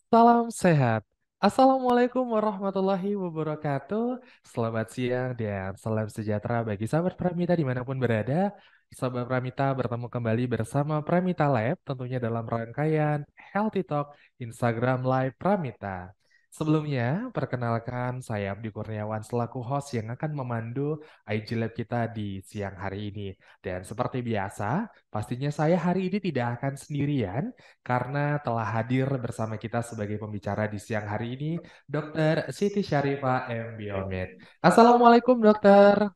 Salam sehat. Assalamualaikum warahmatullahi wabarakatuh. Selamat siang dan salam sejahtera bagi sahabat Pramita dimanapun berada. Sahabat Pramita bertemu kembali bersama Pramita Lab tentunya dalam rangkaian Healthy Talk Instagram Live Pramita. Sebelumnya, perkenalkan saya Abdi Kurniawan selaku host yang akan memandu IG Lab kita di siang hari ini. Dan seperti biasa, pastinya saya hari ini tidak akan sendirian karena telah hadir bersama kita sebagai pembicara di siang hari ini, Dr. Siti Syarifah M. Biomed. Assalamualaikum, dokter.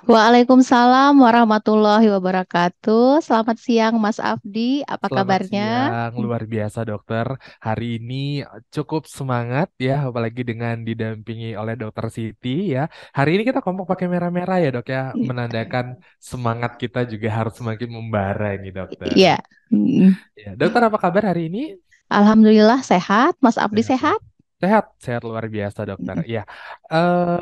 Waalaikumsalam warahmatullahi wabarakatuh. Selamat siang Mas Afdi, apa Selamat kabarnya? siang, luar biasa dokter. Hari ini cukup semangat ya, apalagi dengan didampingi oleh dokter Siti ya. Hari ini kita kompak pakai merah-merah ya dok ya, menandakan semangat kita juga harus semakin membara ini dokter. Iya. Mm. Ya, dokter apa kabar hari ini? Alhamdulillah sehat. Mas Afdi Sehat ya. sehat? Sehat, sehat luar biasa dokter. Mm. Ya,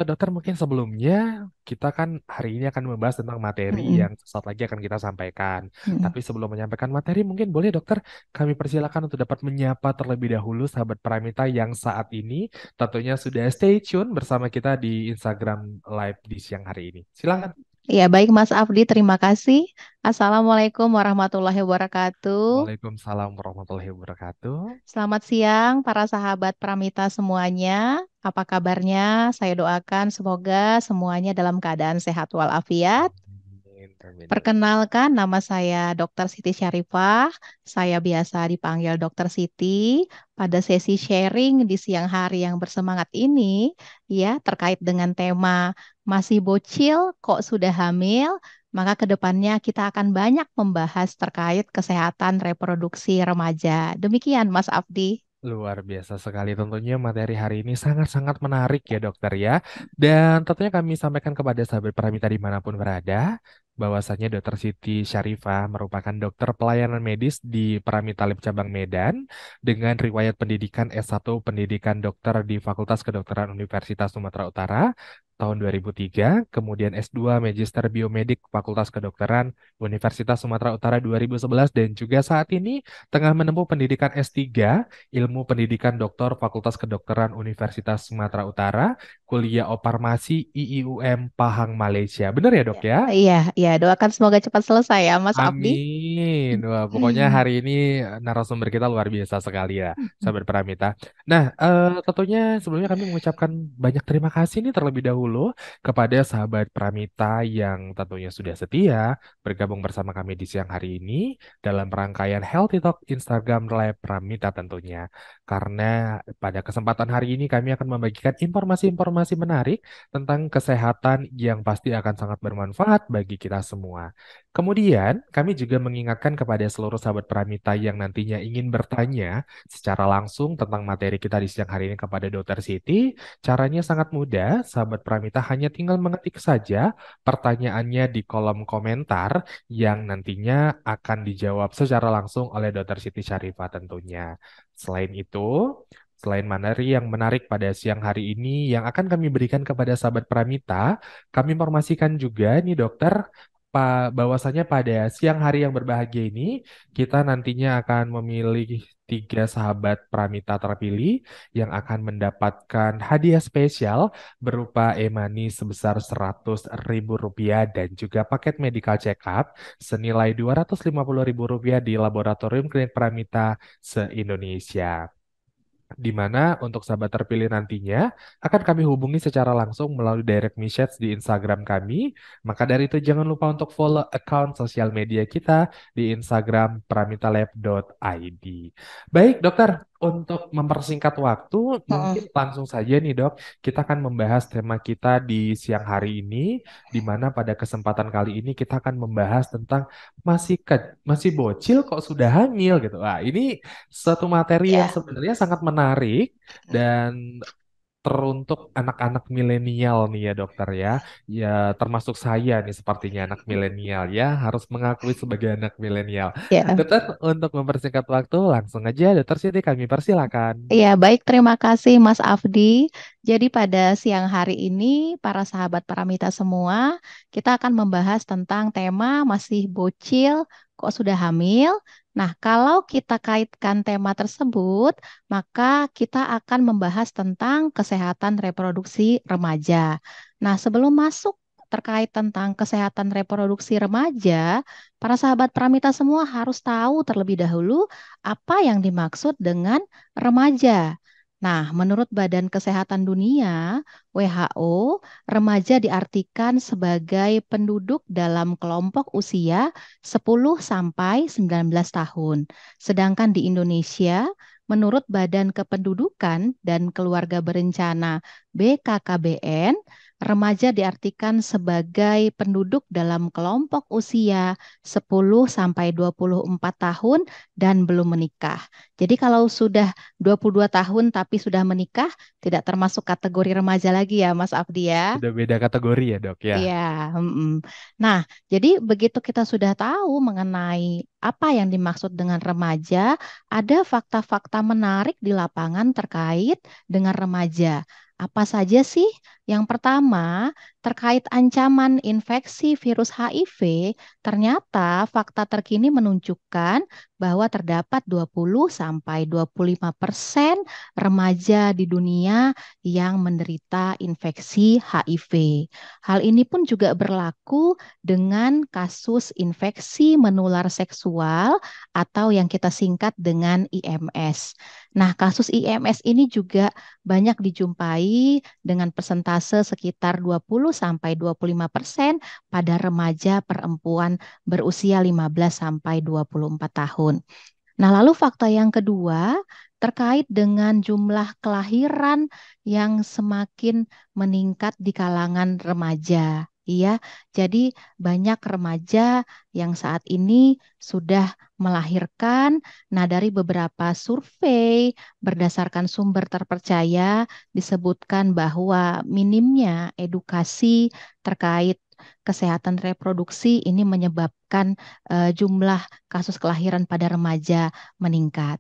dokter mungkin sebelumnya kita kan hari ini akan membahas tentang materi Mm. yang sesaat lagi akan kita sampaikan. Mm. Tapi sebelum menyampaikan materi, mungkin boleh dokter kami persilakan untuk dapat menyapa terlebih dahulu sahabat Pramita yang saat ini tentunya sudah stay tune bersama kita di Instagram Live di siang hari ini. Silakan. Ya, baik Mas Afdi, terima kasih. Assalamualaikum warahmatullahi wabarakatuh. Waalaikumsalam warahmatullahi wabarakatuh. Selamat siang para sahabat Pramita semuanya. Apa kabarnya? Saya doakan semoga semuanya dalam keadaan sehat walafiat. Amin, amin, amin. Perkenalkan, nama saya Dr. Siti Syarifah. Saya biasa dipanggil Dr. Siti. Pada sesi sharing di siang hari yang bersemangat ini, ya, terkait dengan tema masih bocil kok sudah hamil, maka kedepannya kita akan banyak membahas terkait kesehatan reproduksi remaja. Demikian, Mas Afdi. Luar biasa sekali tentunya materi hari ini sangat-sangat menarik ya dokter ya. Dan tentunya kami sampaikan kepada sahabat Pramita dimanapun berada, bahwasanya dokter Siti Syarifah merupakan dokter pelayanan medis di Pramita Lab Cabang Medan dengan riwayat pendidikan S1 Pendidikan Dokter di Fakultas Kedokteran Universitas Sumatera Utara tahun 2003, kemudian S2 Magister Biomedik Fakultas Kedokteran Universitas Sumatera Utara 2011 dan juga saat ini tengah menempuh pendidikan S3 Ilmu Pendidikan Doktor Fakultas Kedokteran Universitas Sumatera Utara, kuliah Oparmasi IIUM Pahang, Malaysia. Benar ya, Dok Ya. ya? Iya, iya, doakan semoga cepat selesai ya, Mas Abdi. Amin. Wah, pokoknya hari ini narasumber kita luar biasa sekali ya, sahabat Pramita. Nah, tentunya sebelumnya kami mengucapkan banyak terima kasih nih terlebih dahulu kepada sahabat Pramita yang tentunya sudah setia bergabung bersama kami di siang hari ini dalam rangkaian Healthy Talk Instagram Live Pramita tentunya. Karena pada kesempatan hari ini kami akan membagikan informasi-informasi menarik tentang kesehatan yang pasti akan sangat bermanfaat bagi kita semua. Kemudian, kami juga mengingatkan kepada seluruh sahabat Pramita yang nantinya ingin bertanya secara langsung tentang materi kita di siang hari ini kepada Dr. Siti. Caranya sangat mudah, sahabat Pramita hanya tinggal mengetik saja pertanyaannya di kolom komentar yang nantinya akan dijawab secara langsung oleh Dr. Siti Syarifah tentunya. Selain itu, selain materi yang menarik pada siang hari ini yang akan kami berikan kepada sahabat Pramita, kami informasikan juga nih dokter bahwasanya pada siang hari yang berbahagia ini, kita nantinya akan memilih tiga sahabat Pramita terpilih yang akan mendapatkan hadiah spesial berupa e-money sebesar Rp100.000 dan juga paket medical check-up senilai Rp250.000 di Laboratorium Klinik Pramita se-Indonesia. Di mana untuk sahabat terpilih nantinya akan kami hubungi secara langsung melalui direct message di Instagram kami. Maka dari itu jangan lupa untuk follow account sosial media kita di Instagram pramitalab.id. Baik dokter, untuk mempersingkat waktu mungkin Mm-mm. langsung saja nih dok, kita akan membahas tema kita di siang hari ini, di mana pada kesempatan kali ini kita akan membahas tentang masih bocil kok sudah hamil gitu. Wah, ini suatu materi yang Ya. sebenarnya sangat menarik dan teruntuk anak-anak milenial nih ya dokter ya. Ya termasuk saya nih sepertinya anak milenial ya, harus mengakui sebagai anak milenial. Ya. Dokter, untuk mempersingkat waktu, langsung aja dokter Siti kami persilakan. Ya, baik. Terima kasih, Mas Afdi. Jadi, pada siang hari ini, para sahabat Paramita semua, kita akan membahas tentang tema masih bocil, kok sudah hamil. Nah, kalau kita kaitkan tema tersebut, maka kita akan membahas tentang kesehatan reproduksi remaja. Nah, sebelum masuk terkait tentang kesehatan reproduksi remaja, para sahabat Pramita semua harus tahu terlebih dahulu apa yang dimaksud dengan remaja. Nah, menurut Badan Kesehatan Dunia, WHO, remaja diartikan sebagai penduduk dalam kelompok usia 10 sampai 19 tahun. Sedangkan di Indonesia, menurut Badan Kependudukan dan Keluarga Berencana BKKBN, remaja diartikan sebagai penduduk dalam kelompok usia 10 sampai 24 tahun dan belum menikah. Jadi kalau sudah 22 tahun tapi sudah menikah, tidak termasuk kategori remaja lagi ya, Mas Abdi ya. Sudah beda kategori ya dok ya. Iya, mm-mm. Nah, jadi begitu kita sudah tahu mengenai apa yang dimaksud dengan remaja, ada fakta-fakta menarik di lapangan terkait dengan remaja. Apa saja sih? Yang pertama, terkait ancaman infeksi virus HIV, ternyata fakta terkini menunjukkan bahwa terdapat 20 sampai 25% remaja di dunia yang menderita infeksi HIV. Hal ini pun juga berlaku dengan kasus infeksi menular seksual atau yang kita singkat dengan IMS. Nah, kasus IMS ini juga banyak dijumpai dengan persentase sekitar 20 sampai 25% pada remaja perempuan berusia 15 sampai 24 tahun. Nah, lalu fakta yang kedua terkait dengan jumlah kelahiran yang semakin meningkat di kalangan remaja. Iya, jadi banyak remaja yang saat ini sudah melahirkan. Nah, dari beberapa survei berdasarkan sumber terpercaya disebutkan bahwa minimnya edukasi terkait kesehatan reproduksi ini menyebabkan jumlah kasus kelahiran pada remaja meningkat.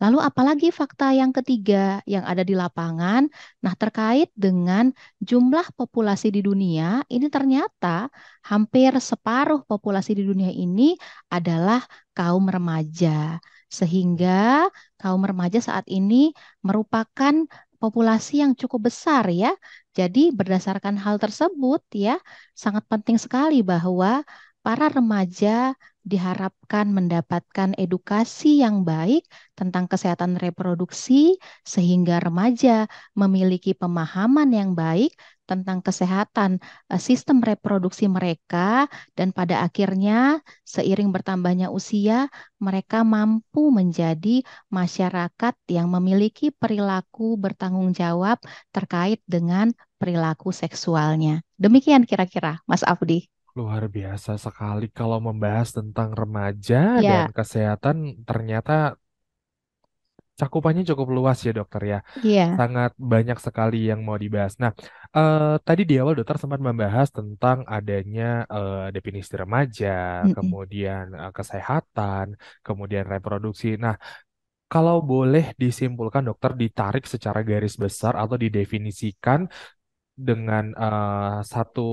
Lalu apalagi fakta yang ketiga yang ada di lapangan? Nah, terkait dengan jumlah populasi di dunia, ini ternyata hampir separuh populasi di dunia ini adalah kaum remaja. Sehingga kaum remaja saat ini merupakan populasi yang cukup besar ya. Jadi berdasarkan hal tersebut ya, sangat penting sekali bahwa para remaja diharapkan mendapatkan edukasi yang baik tentang kesehatan reproduksi, sehingga remaja memiliki pemahaman yang baik tentang kesehatan sistem reproduksi mereka, dan pada akhirnya, seiring bertambahnya usia, mereka mampu menjadi masyarakat yang memiliki perilaku bertanggung jawab terkait dengan perilaku seksualnya. Demikian kira-kira, Mas Afdi. Luar biasa sekali kalau membahas tentang remaja dan Ya, kesehatan, ternyata cakupannya cukup luas ya dokter ya. iya. Sangat banyak sekali yang mau dibahas. Nah, tadi di awal dokter sempat membahas tentang adanya definisi remaja, Mm-mm. kemudian kesehatan, kemudian reproduksi. Nah, kalau boleh disimpulkan dokter ditarik secara garis besar atau didefinisikan dengan satu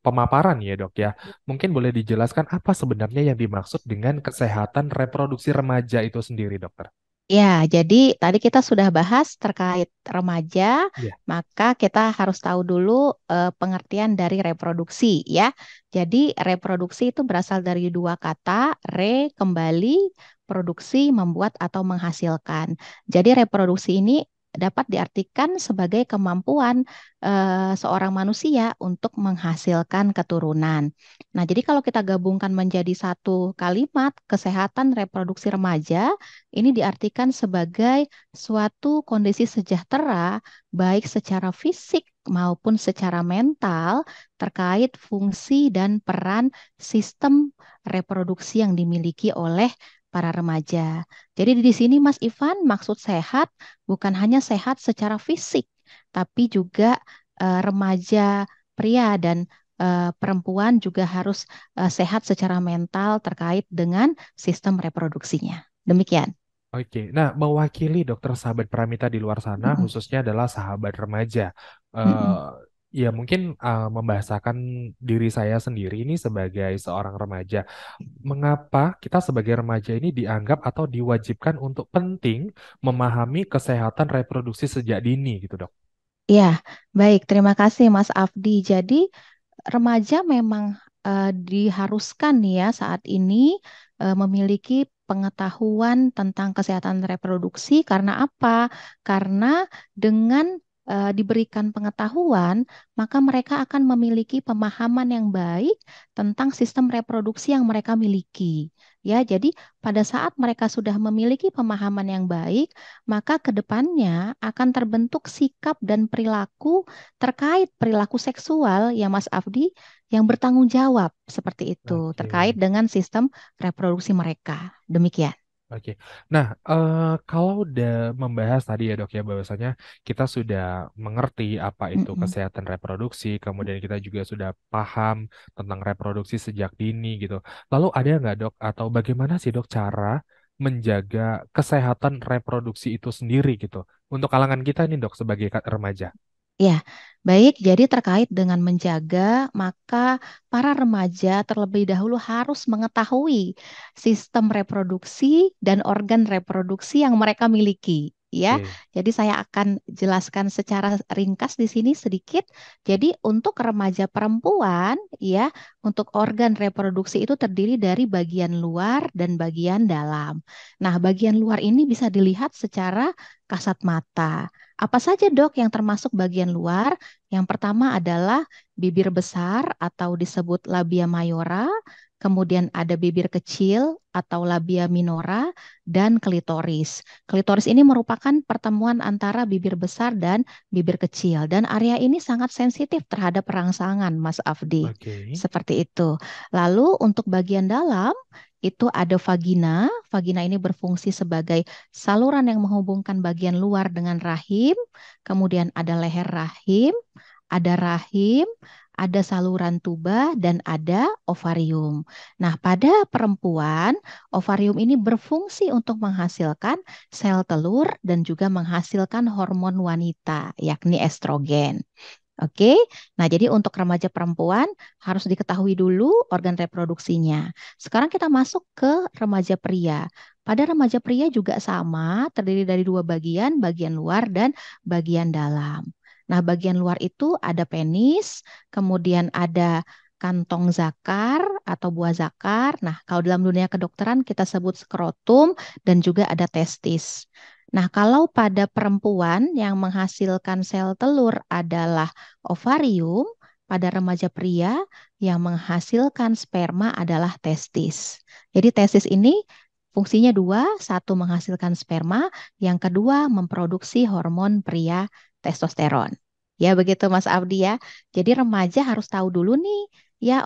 pemaparan ya dok ya. Mungkin boleh dijelaskan apa sebenarnya yang dimaksud dengan kesehatan reproduksi remaja itu sendiri dokter? Ya, jadi tadi kita sudah bahas terkait remaja, Iya. maka kita harus tahu dulu pengertian dari reproduksi ya. Jadi reproduksi itu berasal dari dua kata, kembali, produksi, membuat atau menghasilkan. Jadi reproduksi ini dapat diartikan sebagai kemampuan seorang manusia untuk menghasilkan keturunan. Nah, jadi kalau kita gabungkan menjadi satu kalimat, kesehatan reproduksi remaja, ini diartikan sebagai suatu kondisi sejahtera, baik secara fisik maupun secara mental, terkait fungsi dan peran sistem reproduksi yang dimiliki oleh para remaja. Jadi di sini Mas Ivan, maksud sehat bukan hanya sehat secara fisik, tapi juga remaja pria dan perempuan juga harus sehat secara mental terkait dengan sistem reproduksinya. Demikian. Oke, nah mewakili dokter sahabat Pramita di luar sana, Mm-mm, khususnya adalah sahabat remaja. mm-mm. Ya mungkin membahasakan diri saya sendiri ini sebagai seorang remaja. Mengapa kita sebagai remaja ini dianggap atau diwajibkan untuk penting memahami kesehatan reproduksi sejak dini gitu, Dok? Ya, baik. Terima kasih Mas Afdi. Jadi remaja memang diharuskan nih ya saat ini memiliki pengetahuan tentang kesehatan reproduksi karena apa? Karena dengan diberikan pengetahuan, maka mereka akan memiliki pemahaman yang baik tentang sistem reproduksi yang mereka miliki. Ya, jadi pada saat mereka sudah memiliki pemahaman yang baik, maka ke depannya akan terbentuk sikap dan perilaku terkait perilaku seksual ya Mas Afdi yang bertanggung jawab seperti itu terkait Oke. dengan sistem reproduksi mereka. Demikian. Oke, nah kalau udah membahas tadi ya dok ya bahwasanya kita sudah mengerti apa itu Mm-mm. kesehatan reproduksi, kemudian kita juga sudah paham tentang reproduksi sejak dini gitu. Lalu ada nggak dok atau bagaimana sih dok cara menjaga kesehatan reproduksi itu sendiri gitu untuk kalangan kita nih dok sebagai remaja? Ya, baik. Jadi terkait dengan menjaga, maka para remaja terlebih dahulu harus mengetahui sistem reproduksi dan organ reproduksi yang mereka miliki. Ya, Oke, jadi saya akan jelaskan secara ringkas di sini sedikit. Jadi untuk remaja perempuan, ya, untuk organ reproduksi itu terdiri dari bagian luar dan bagian dalam. Nah, bagian luar ini bisa dilihat secara kasat mata. Apa saja dok yang termasuk bagian luar? Yang pertama adalah bibir besar atau disebut labia mayora, kemudian ada bibir kecil atau labia minora, dan klitoris. Klitoris ini merupakan pertemuan antara bibir besar dan bibir kecil, dan area ini sangat sensitif terhadap rangsangan, Mas Afdi. oke, Seperti itu. Lalu untuk bagian dalam, itu ada vagina. Vagina ini berfungsi sebagai saluran yang menghubungkan bagian luar dengan rahim, kemudian ada leher rahim, ada saluran tuba, dan ada ovarium. Nah, pada perempuan, ovarium ini berfungsi untuk menghasilkan sel telur dan juga menghasilkan hormon wanita, yakni estrogen. Oke, nah jadi untuk remaja perempuan harus diketahui dulu organ reproduksinya. Sekarang kita masuk ke remaja pria. Pada remaja pria juga sama, terdiri dari dua bagian, bagian luar dan bagian dalam. Nah, bagian luar itu ada penis, kemudian ada kantong zakar atau buah zakar. Nah, kalau dalam dunia kedokteran kita sebut skrotum dan juga ada testis. Nah, kalau pada perempuan yang menghasilkan sel telur adalah ovarium, pada remaja pria yang menghasilkan sperma adalah testis. Jadi testis ini fungsinya dua, satu menghasilkan sperma, yang kedua memproduksi hormon pria testosteron. Ya begitu Mas Abdi ya. Jadi remaja harus tahu dulu nih ya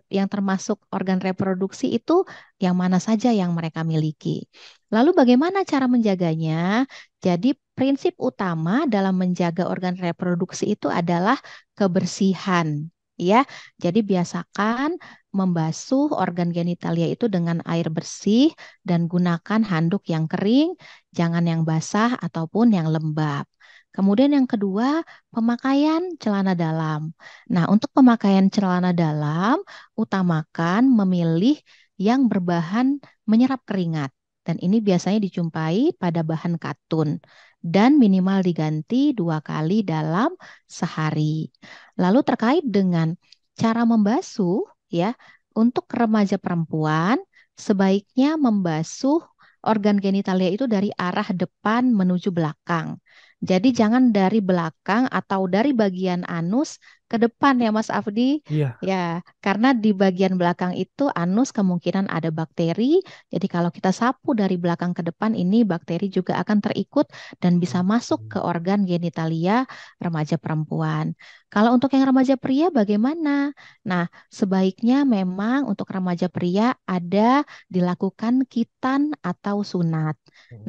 yang termasuk organ reproduksi itu yang mana saja yang mereka miliki. Lalu bagaimana cara menjaganya? Jadi prinsip utama dalam menjaga organ reproduksi itu adalah kebersihan, ya. Jadi biasakan membasuh organ genitalia itu dengan air bersih dan gunakan handuk yang kering, jangan yang basah ataupun yang lembab. Kemudian yang kedua, pemakaian celana dalam. Nah, untuk pemakaian celana dalam, utamakan memilih yang berbahan menyerap keringat. Dan ini biasanya dijumpai pada bahan katun dan minimal diganti 2 kali dalam sehari. Lalu terkait dengan cara membasuh, ya, untuk remaja perempuan sebaiknya membasuh organ genitalia itu dari arah depan menuju belakang. Jadi oke, jangan dari belakang atau dari bagian anus ke depan ya Mas Afdi. Iya. Ya, karena di bagian belakang itu anus kemungkinan ada bakteri. Jadi kalau kita sapu dari belakang ke depan ini bakteri juga akan terikut dan bisa masuk ke Hmm. organ genitalia remaja perempuan. Kalau untuk yang remaja pria bagaimana? Nah, sebaiknya memang untuk remaja pria ada dilakukan kitan atau sunat.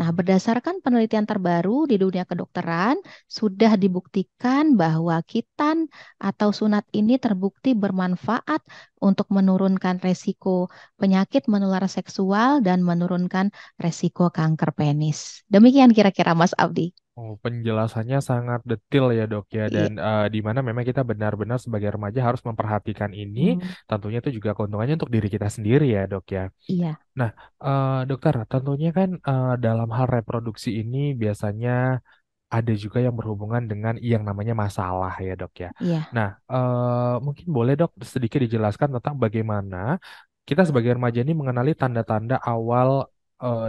Nah, Hmm. berdasarkan penelitian terbaru di dunia kedokteran, sudah dibuktikan bahwa kitan atau sunat ini terbukti bermanfaat untuk menurunkan resiko penyakit menular seksual dan menurunkan resiko kanker penis. Demikian kira-kira Mas Abdi. Oh, penjelasannya sangat detail ya dok ya Iya. dan di mana memang kita benar-benar sebagai remaja harus memperhatikan ini Hmm, tentunya itu juga keuntungannya untuk diri kita sendiri ya dok ya. iya, Nah, dokter tentunya kan dalam hal reproduksi ini biasanya ada juga yang berhubungan dengan yang namanya masalah ya dok ya. iya, Nah, mungkin boleh dok sedikit dijelaskan tentang bagaimana kita sebagai remaja ini mengenali tanda-tanda awal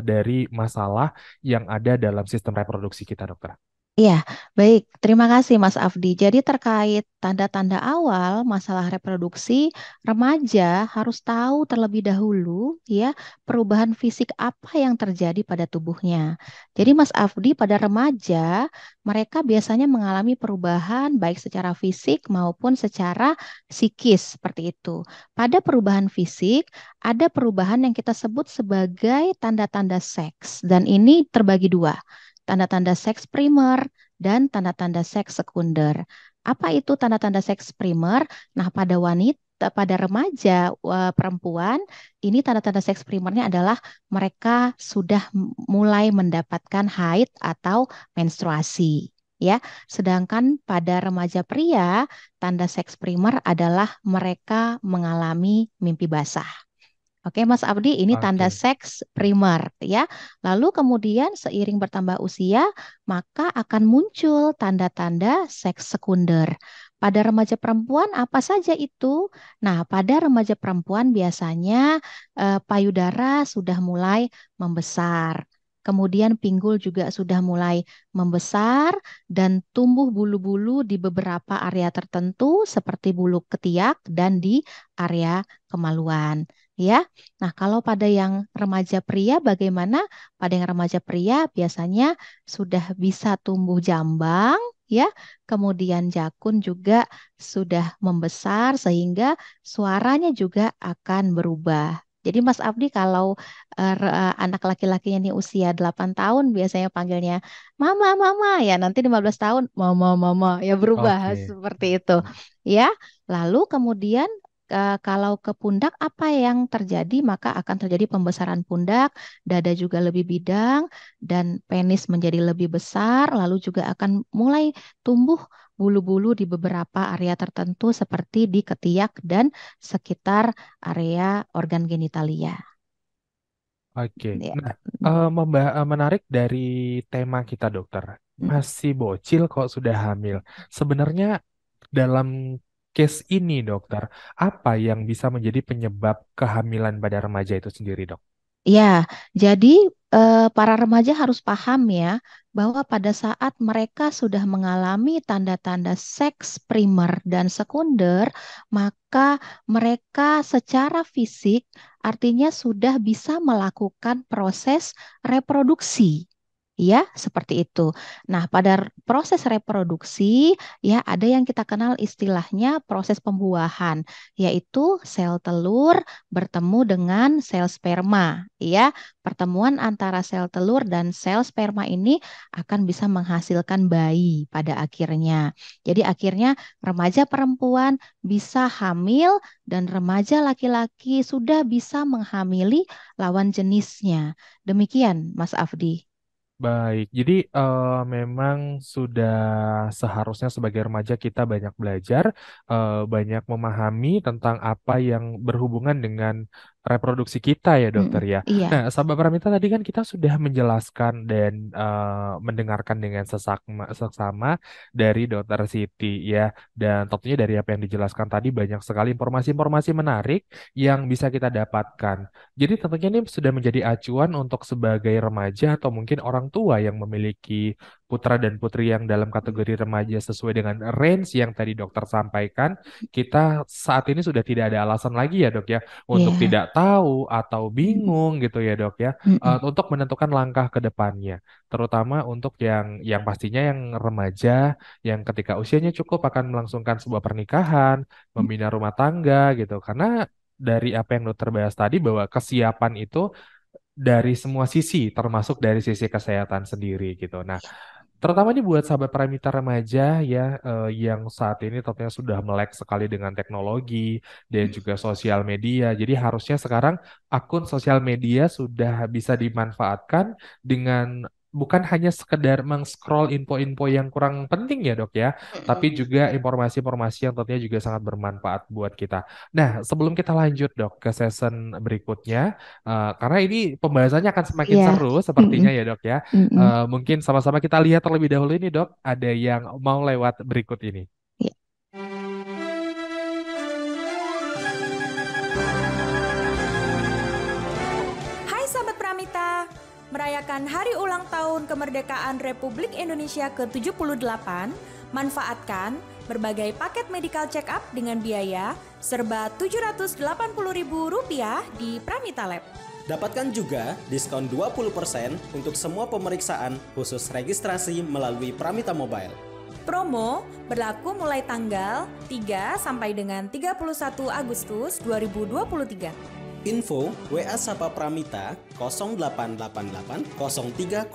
dari masalah yang ada dalam sistem reproduksi kita dokter. iya. Baik, terima kasih Mas Afdi. Jadi terkait tanda-tanda awal masalah reproduksi, remaja harus tahu terlebih dahulu ya perubahan fisik apa yang terjadi pada tubuhnya. Jadi Mas Afdi pada remaja, mereka biasanya mengalami perubahan baik secara fisik maupun secara psikis seperti itu. Pada perubahan fisik, ada perubahan yang kita sebut sebagai tanda-tanda seks dan ini terbagi dua. Tanda-tanda seks primer dan tanda-tanda seks sekunder. Apa itu tanda-tanda seks primer? Nah, pada wanita, pada remaja perempuan, ini tanda-tanda seks primernya adalah mereka sudah mulai mendapatkan haid atau menstruasi. Ya, sedangkan pada remaja pria, tanda seks primer adalah mereka mengalami mimpi basah. Oke, Mas Abdi, ini tanda Oke. seks primer ya. Lalu kemudian seiring bertambah usia, maka akan muncul tanda-tanda seks sekunder. Pada remaja perempuan apa saja itu? Nah, pada remaja perempuan biasanya payudara sudah mulai membesar. Kemudian pinggul juga sudah mulai membesar dan tumbuh bulu-bulu di beberapa area tertentu seperti bulu ketiak dan di area kemaluan. Ya, nah, kalau pada yang remaja pria bagaimana? Pada yang remaja pria biasanya sudah bisa tumbuh jambang, ya. Kemudian jakun juga sudah membesar sehingga suaranya juga akan berubah. Jadi Mas Abdi kalau anak laki-lakinya ini usia 8 tahun biasanya panggilnya mama mama ya nanti 15 tahun mama mama ya berubah Oke. seperti itu. Ya, lalu kemudian kalau ke pundak apa yang terjadi? Maka akan terjadi pembesaran pundak, dada juga lebih bidang, dan penis menjadi lebih besar, lalu juga akan mulai tumbuh bulu-bulu di beberapa area tertentu seperti di ketiak dan sekitar area organ genitalia. Oke. Ya. Nah, menarik dari tema kita dokter. Mm. Masih bocil kok sudah hamil. Sebenarnya dalam case ini dokter, apa yang bisa menjadi penyebab kehamilan pada remaja itu sendiri dok? Ya, jadi para remaja harus paham ya bahwa pada saat mereka sudah mengalami tanda-tanda seks primer dan sekunder, maka mereka secara fisik artinya sudah bisa melakukan proses reproduksi. Ya, seperti itu. Nah, pada proses reproduksi, ya ada yang kita kenal istilahnya proses pembuahan, yaitu sel telur bertemu dengan sel sperma, ya. Pertemuan antara sel telur dan sel sperma ini akan bisa menghasilkan bayi pada akhirnya. Jadi akhirnya remaja perempuan bisa hamil dan remaja laki-laki sudah bisa menghamili lawan jenisnya. Demikian, Mas Afdi. Baik, jadi memang sudah seharusnya sebagai remaja kita banyak belajar, banyak memahami tentang apa yang berhubungan dengan reproduksi kita ya dokter Mm, ya. Nah, iya. sahabat Pramita tadi kan kita sudah menjelaskan dan mendengarkan dengan seksama dari dokter Siti ya. Dan tentunya dari apa yang dijelaskan tadi banyak sekali informasi-informasi menarik yang bisa kita dapatkan. Jadi tentunya ini sudah menjadi acuan untuk sebagai remaja atau mungkin orang tua yang memiliki putra dan putri yang dalam kategori remaja sesuai dengan range yang tadi dokter sampaikan, kita saat ini sudah tidak ada alasan lagi ya dok ya untuk Iya. tidak tahu atau Mm-mm. bingung gitu ya dok ya, Mm-mm. untuk menentukan langkah ke depannya, terutama untuk yang pastinya yang remaja yang ketika usianya cukup akan melangsungkan sebuah pernikahan, membina rumah tangga gitu. Karena dari apa yang dokter bahas tadi bahwa kesiapan itu dari semua sisi, termasuk dari sisi kesehatan sendiri gitu. Nah, terutama ini buat sahabat Pramita remaja ya, yang saat ini tentunya sudah melek sekali dengan teknologi dan juga sosial media. Jadi harusnya sekarang akun sosial media sudah bisa dimanfaatkan dengan bukan hanya sekedar meng-scroll info-info yang kurang penting ya dok ya, tapi Mm-mm. juga informasi-informasi yang tentunya juga sangat bermanfaat buat kita. Nah, sebelum kita lanjut dok ke season berikutnya, karena ini pembahasannya akan semakin Iya. seru sepertinya Mm-mm. ya dok ya. Mm-mm. Mungkin sama-sama kita lihat terlebih dahulu ini, Dok. Ada yang mau lewat berikut ini. Iya. Hai sahabat Pramita, merayakan hari ulang tahun kemerdekaan Republik Indonesia ke-78, manfaatkan berbagai paket medical check-up dengan biaya serba Rp780.000 di Pramita Lab. Dapatkan juga diskon 20% untuk semua pemeriksaan khusus registrasi melalui Pramita Mobile. Promo berlaku mulai tanggal 3 sampai dengan 31 Agustus 2023. Info WA Sapa Pramita 0888 0305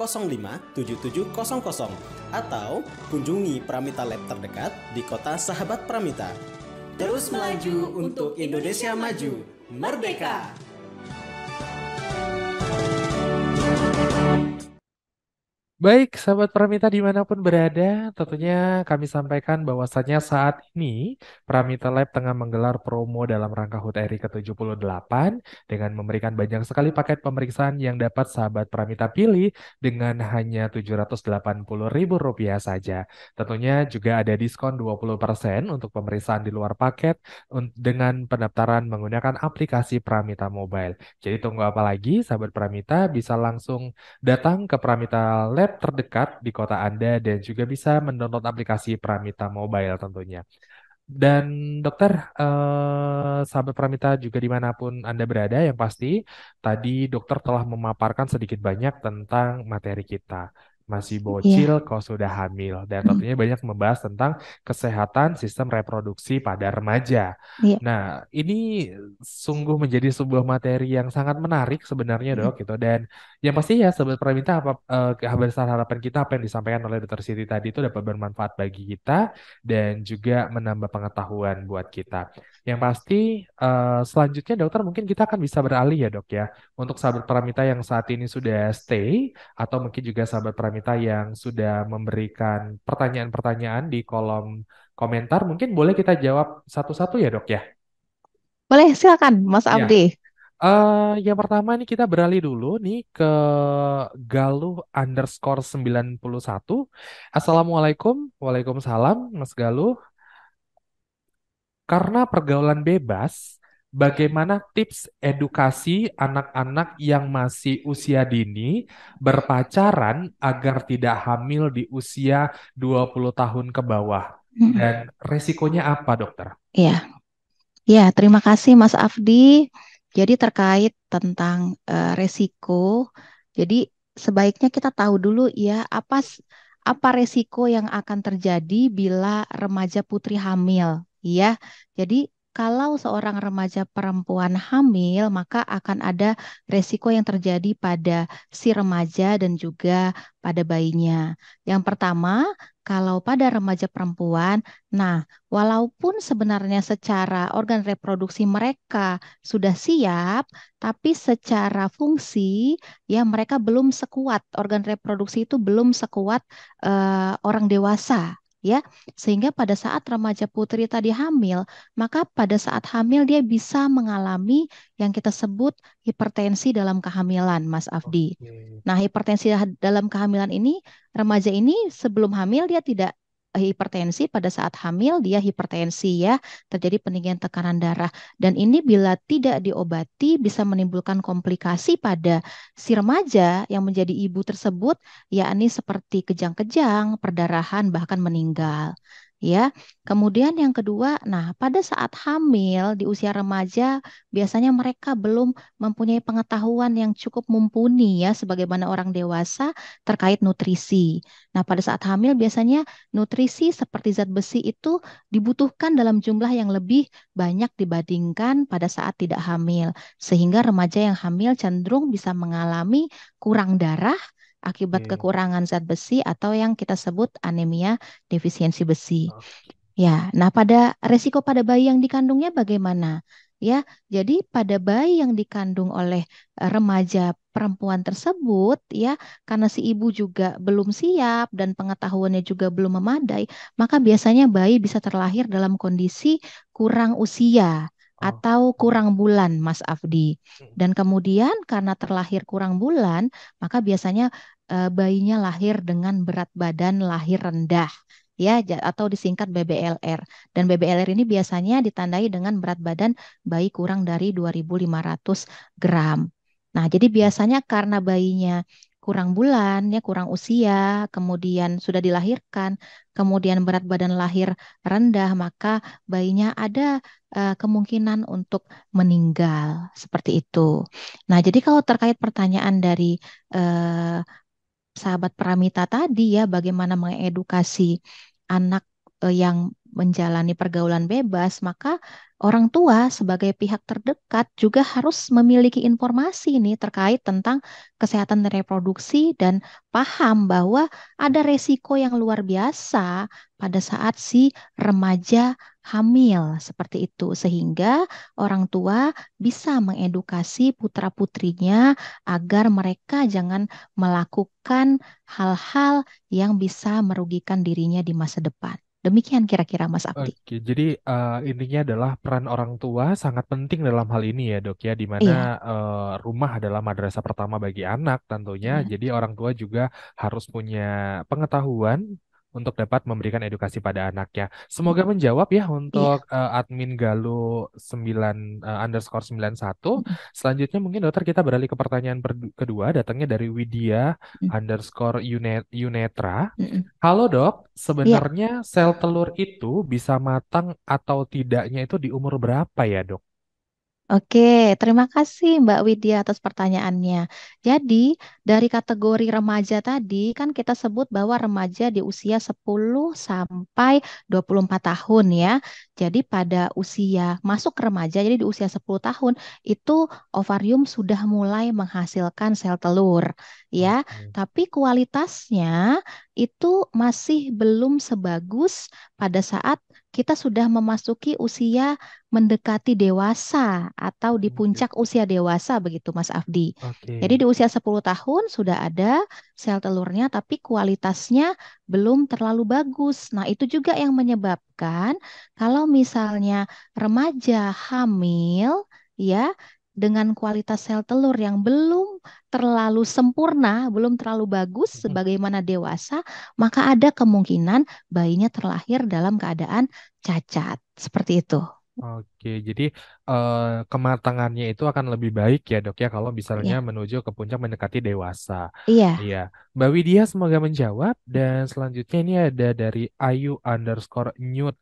7700 atau kunjungi Pramita Lab terdekat di kota Sahabat Pramita. Terus melaju untuk Indonesia maju. Merdeka! Baik, sahabat Pramita dimanapun berada, tentunya kami sampaikan bahwasannya saat ini Pramita Lab tengah menggelar promo dalam rangka HUT RI ke-78 dengan memberikan banyak sekali paket pemeriksaan yang dapat sahabat Pramita pilih dengan hanya Rp780.000 saja. Tentunya juga ada diskon 20% untuk pemeriksaan di luar paket dengan pendaftaran menggunakan aplikasi Pramita Mobile. Jadi tunggu apa lagi, sahabat Pramita bisa langsung datang ke Pramita Lab terdekat di kota Anda dan juga bisa mendownload aplikasi Pramita Mobile tentunya. Dan dokter, sahabat Pramita juga dimanapun Anda berada, yang pasti tadi dokter telah memaparkan sedikit banyak tentang materi kita. Masih bocil Iya. kok sudah hamil. Dan Mm. tentunya banyak membahas tentang kesehatan sistem reproduksi pada remaja. Iya. Nah, ini sungguh menjadi sebuah materi yang sangat menarik sebenarnya Mm. dok gitu. Dan yang pasti ya sahabat Pramita, kehabisan harapan kita apa yang disampaikan oleh Dokter Siti tadi itu dapat bermanfaat bagi kita dan juga menambah pengetahuan buat kita. Yang pasti selanjutnya dokter mungkin kita akan bisa beralih ya dok ya untuk sahabat Pramita yang saat ini sudah stay atau mungkin juga sahabat Pramita yang sudah memberikan pertanyaan-pertanyaan di kolom komentar mungkin boleh kita jawab satu-satu ya dok ya. Boleh, silakan Mas Ya, Abdi. yang pertama nih kita beralih dulu nih ke Galuh_91. Assalamualaikum, waalaikumsalam Mas Galuh. Karena pergaulan bebas, bagaimana tips edukasi anak-anak yang masih usia dini berpacaran agar tidak hamil di usia 20 tahun ke bawah? Mm. Dan resikonya apa, dokter? Iya. Ya, terima kasih Mas Afdi. Jadi terkait tentang resiko, jadi sebaiknya kita tahu dulu ya apa resiko yang akan terjadi bila remaja putri hamil, ya. Jadi kalau seorang remaja perempuan hamil, maka akan ada resiko yang terjadi pada si remaja dan juga pada bayinya. Yang pertama, kalau pada remaja perempuan, nah walaupun sebenarnya secara organ reproduksi mereka sudah siap, tapi secara fungsi ya mereka belum sekuat, organ reproduksi itu belum sekuat orang dewasa. Ya, sehingga pada saat remaja putri tadi hamil, maka pada saat hamil dia bisa mengalami yang kita sebut hipertensi dalam kehamilan, Mas Afdi. Oke. Nah, hipertensi dalam kehamilan ini, remaja ini sebelum hamil dia tidak hipertensi, pada saat hamil dia hipertensi ya, terjadi peninggian tekanan darah. Dan ini bila tidak diobati bisa menimbulkan komplikasi pada si remaja yang menjadi ibu tersebut, yakni seperti kejang-kejang, perdarahan, bahkan meninggal. Ya, kemudian yang kedua, nah pada saat hamil di usia remaja biasanya mereka belum mempunyai pengetahuan yang cukup mumpuni ya, sebagaimana orang dewasa terkait nutrisi. Nah, pada saat hamil biasanya nutrisi seperti zat besi itu dibutuhkan dalam jumlah yang lebih banyak dibandingkan pada saat tidak hamil, sehingga remaja yang hamil cenderung bisa mengalami kurang darah akibat Oke. kekurangan zat besi atau yang kita sebut anemia defisiensi besi. Oke. Ya, nah resiko pada bayi yang dikandungnya bagaimana? Ya, jadi pada bayi yang dikandung oleh remaja perempuan tersebut, ya, karena si ibu juga belum siap dan pengetahuannya juga belum memadai, maka biasanya bayi bisa terlahir dalam kondisi kurang usia atau Oke. kurang bulan, Mas Afdi. Dan kemudian karena terlahir kurang bulan, maka biasanya bayinya lahir dengan berat badan lahir rendah ya atau disingkat BBLR. Dan BBLR ini biasanya ditandai dengan berat badan bayi kurang dari 2.500 gram. Nah, jadi biasanya karena bayinya kurang bulan, ya kurang usia, kemudian sudah dilahirkan, kemudian berat badan lahir rendah, maka bayinya ada kemungkinan untuk meninggal seperti itu. Nah, jadi kalau terkait pertanyaan dari eh, sahabat Pramita tadi ya, bagaimana mengedukasi anak yang menjalani pergaulan bebas, maka orang tua sebagai pihak terdekat juga harus memiliki informasi nih terkait tentang kesehatan reproduksi dan paham bahwa ada resiko yang luar biasa pada saat si remaja hamil seperti itu, sehingga orang tua bisa mengedukasi putra-putrinya agar mereka jangan melakukan hal-hal yang bisa merugikan dirinya di masa depan. Demikian kira-kira Mas Abdi. Oke, jadi intinya adalah peran orang tua sangat penting dalam hal ini ya dok ya, di mana Iya, rumah adalah madrasah pertama bagi anak tentunya. iya, Jadi orang tua juga harus punya pengetahuan untuk dapat memberikan edukasi pada anaknya. Semoga menjawab ya untuk iya. admin Galuh 9 underscore 91. Selanjutnya mungkin dokter kita beralih ke pertanyaan kedua, datangnya dari Widya underscore Yunetra. Halo dok, Iya. sebenarnya sel telur itu bisa matang atau tidaknya itu di umur berapa ya dok? Oke, terima kasih Mbak Widya atas pertanyaannya. Jadi, dari kategori remaja tadi kan kita sebut bahwa remaja di usia 10 sampai 24 tahun ya. Jadi pada usia masuk remaja, jadi di usia 10 tahun itu ovarium sudah mulai menghasilkan sel telur ya. Oke. Tapi kualitasnya itu masih belum sebagus pada saat kita sudah memasuki usia mendekati dewasa atau di Oke. puncak usia dewasa begitu Mas Afdi. Jadi Oke. di usia 10 tahun sudah ada sel telurnya tapi kualitasnya belum terlalu bagus. Nah, itu juga yang menyebabkan kalau misalnya remaja hamil ya dengan kualitas sel telur yang belum terlalu sempurna, belum terlalu bagus sebagaimana dewasa, maka ada kemungkinan bayinya terlahir dalam keadaan cacat. Seperti itu. Oke, jadi kematangannya itu akan lebih baik ya dok ya kalau misalnya Ya, menuju ke puncak mendekati dewasa. iya. Iya, Mbak Widya semoga menjawab dan selanjutnya ini ada dari Ayu underscore Newt.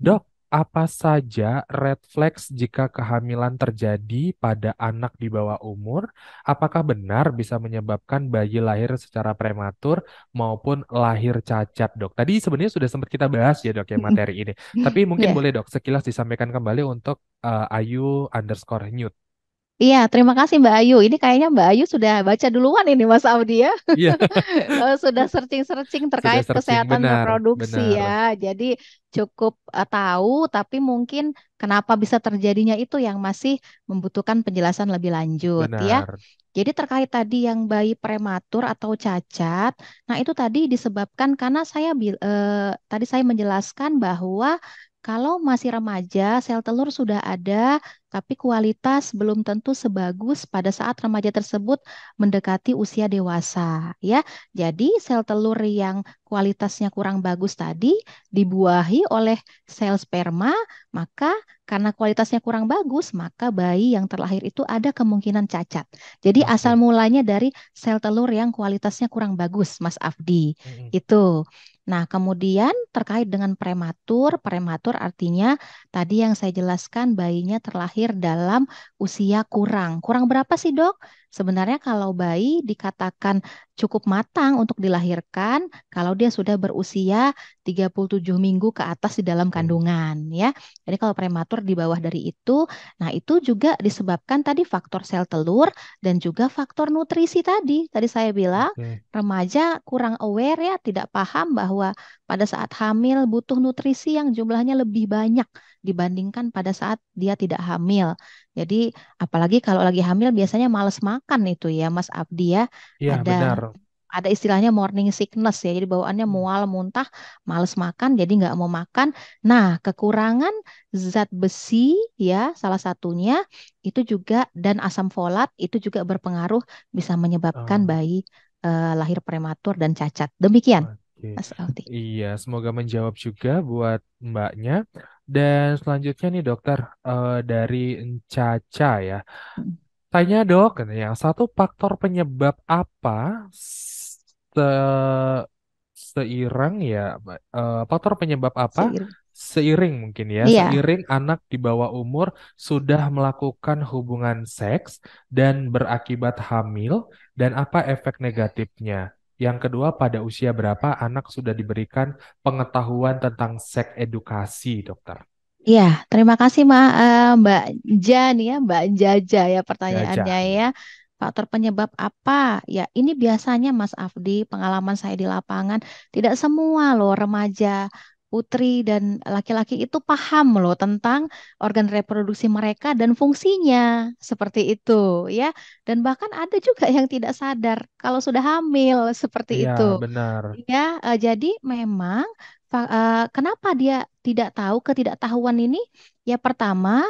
Dok, apa saja red flags jika kehamilan terjadi pada anak di bawah umur? Apakah benar bisa menyebabkan bayi lahir secara prematur maupun lahir cacat, dok? Tadi sebenarnya sudah sempat kita bahas ya, dok, ya materi ini. Tapi mungkin Ya. boleh, dok, sekilas disampaikan kembali untuk Ayu underscore Newt. Iya, terima kasih Mbak Ayu. Ini kayaknya Mbak Ayu sudah baca duluan ini Mas Audi ya. Iya, Sudah searching-searching sudah terkait searching kesehatan benar, reproduksi benar. ya. Jadi cukup tahu, tapi mungkin kenapa bisa terjadinya itu yang masih membutuhkan penjelasan lebih lanjut ya. Benar. Jadi terkait tadi yang bayi prematur atau cacat, nah itu tadi disebabkan karena tadi saya menjelaskan bahwa kalau masih remaja, sel telur sudah ada, tapi kualitas belum tentu sebagus pada saat remaja tersebut mendekati usia dewasa, ya. Jadi sel telur yang kualitasnya kurang bagus tadi dibuahi oleh sel sperma, maka karena kualitasnya kurang bagus, maka bayi yang terlahir itu ada kemungkinan cacat. Jadi asal Oke. mulanya dari sel telur yang kualitasnya kurang bagus, Mas Afdi. Mm-mm. Itu. Nah, kemudian terkait dengan prematur, prematur artinya tadi yang saya jelaskan bayinya terlahir dalam usia kurang. Kurang berapa sih, Dok? Sebenarnya kalau bayi dikatakan cukup matang untuk dilahirkan kalau dia sudah berusia 37 minggu ke atas di dalam Oke. kandungan, ya. Jadi kalau prematur di bawah dari itu, nah itu juga disebabkan tadi faktor sel telur dan juga faktor nutrisi tadi. Tadi saya bilang Oke. remaja kurang aware ya, tidak paham bahwa pada saat hamil butuh nutrisi yang jumlahnya lebih banyak dibandingkan pada saat dia tidak hamil. Jadi apalagi kalau lagi hamil biasanya males makan itu ya Mas Abdi ya. Iya, benar. Ada istilahnya morning sickness ya. Jadi bawaannya Hmm. mual, muntah, males makan, jadi nggak mau makan. Nah, kekurangan zat besi ya salah satunya itu juga dan asam folat itu juga berpengaruh bisa menyebabkan Oh, bayi lahir prematur dan cacat. Demikian, oke. Mas Aldi. Iya, semoga menjawab juga buat Mbaknya. Dan selanjutnya nih dokter, dari Caca ya. Tanya dok, yang satu faktor penyebab apa seiring ya, faktor penyebab apa Seiring. seiring mungkin ya, Iya, seiring anak di bawah umur sudah melakukan hubungan seks dan berakibat hamil dan apa efek negatifnya? Yang kedua, pada usia berapa anak sudah diberikan pengetahuan tentang seks edukasi, dokter? iya. Terima kasih Mbak Jan ya, Mbak Jaja ya pertanyaannya Jaja. ya. Faktor penyebab apa? Ya, ini biasanya Mas Afdi, pengalaman saya di lapangan, tidak semua loh remaja, putri dan laki-laki itu paham loh tentang organ reproduksi mereka dan fungsinya seperti itu ya. Dan bahkan ada juga yang tidak sadar kalau sudah hamil seperti Iya, itu. benar. Ya, jadi memang kenapa dia tidak tahu ketidaktahuan ini? Ya pertama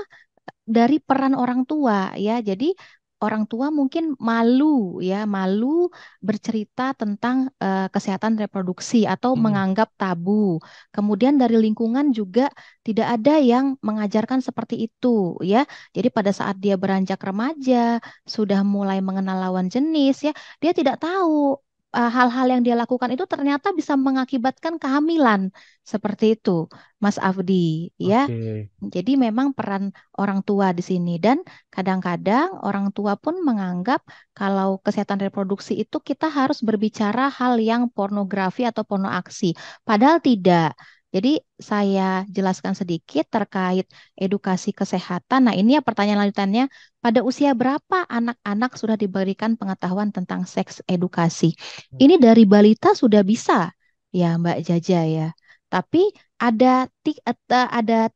dari peran orang tua ya. Jadi orang tua mungkin malu ya, malu bercerita tentang kesehatan reproduksi atau Mm-mm. menganggap tabu. Kemudian dari lingkungan juga tidak ada yang mengajarkan seperti itu ya. Jadi pada saat dia beranjak remaja, sudah mulai mengenal lawan jenis ya, dia tidak tahu hal-hal yang dia lakukan itu ternyata bisa mengakibatkan kehamilan seperti itu, Mas Afdi ya. Oke. Jadi memang peran orang tua di sini dan kadang-kadang orang tua pun menganggap kalau kesehatan reproduksi itu kita harus berbicara hal yang pornografi atau porno aksi. Padahal tidak. Jadi saya jelaskan sedikit terkait edukasi kesehatan. Nah, ini ya pertanyaan lanjutannya, pada usia berapa anak-anak sudah diberikan pengetahuan tentang seks edukasi? Ini dari balita sudah bisa ya, Mbak Jaja ya. Tapi ada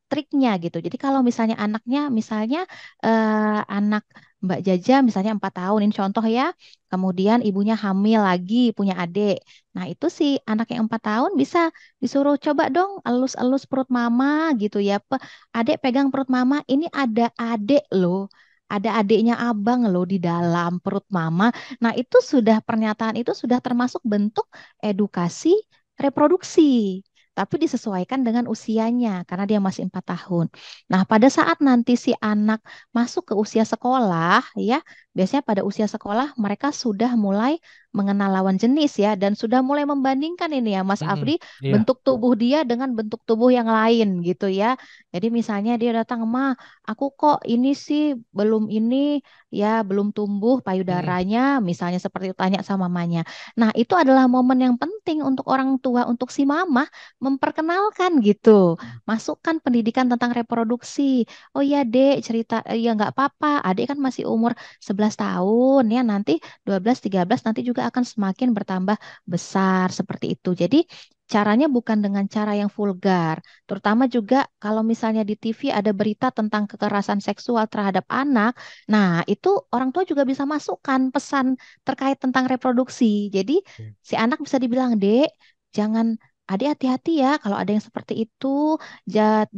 triknya gitu. Jadi kalau misalnya anaknya, misalnya anak Mbak Jaja misalnya 4 tahun, ini contoh ya. Kemudian ibunya hamil lagi, punya adik. Nah itu si anak yang 4 tahun bisa disuruh coba dong elus-elus perut mama gitu ya. Adek pegang perut mama, ini ada adek loh. Ada adiknya abang loh di dalam perut mama. Nah itu sudah pernyataan itu sudah termasuk bentuk edukasi reproduksi, tapi disesuaikan dengan usianya karena dia masih 4 tahun. Nah, pada saat nanti si anak masuk ke usia sekolah, ya, biasanya pada usia sekolah mereka sudah mulai mengenal lawan jenis ya dan sudah mulai membandingkan ini ya, Mas Mm-mm. Afri, Iya. bentuk tubuh dia dengan bentuk tubuh yang lain gitu ya. Jadi misalnya dia datang, "Ma, aku kok ini sih belum ini ya, belum tumbuh Mm-mm. payudaranya," misalnya seperti itu tanya sama mamanya. Nah, itu adalah momen yang penting untuk orang tua, untuk si mama memperkenalkan gitu. Masukkan pendidikan tentang reproduksi. Oh ya, Dek, cerita ya nggak apa-apa. Adik kan masih umur 11 tahun ya, nanti 12, 13 nanti juga akan semakin bertambah besar seperti itu. Jadi caranya bukan dengan cara yang vulgar. Terutama juga kalau misalnya di TV ada berita tentang kekerasan seksual terhadap anak. Nah, itu orang tua juga bisa masukkan pesan terkait tentang reproduksi. Jadi si anak bisa dibilang, "Dek, jangan adik hati-hati ya kalau ada yang seperti itu.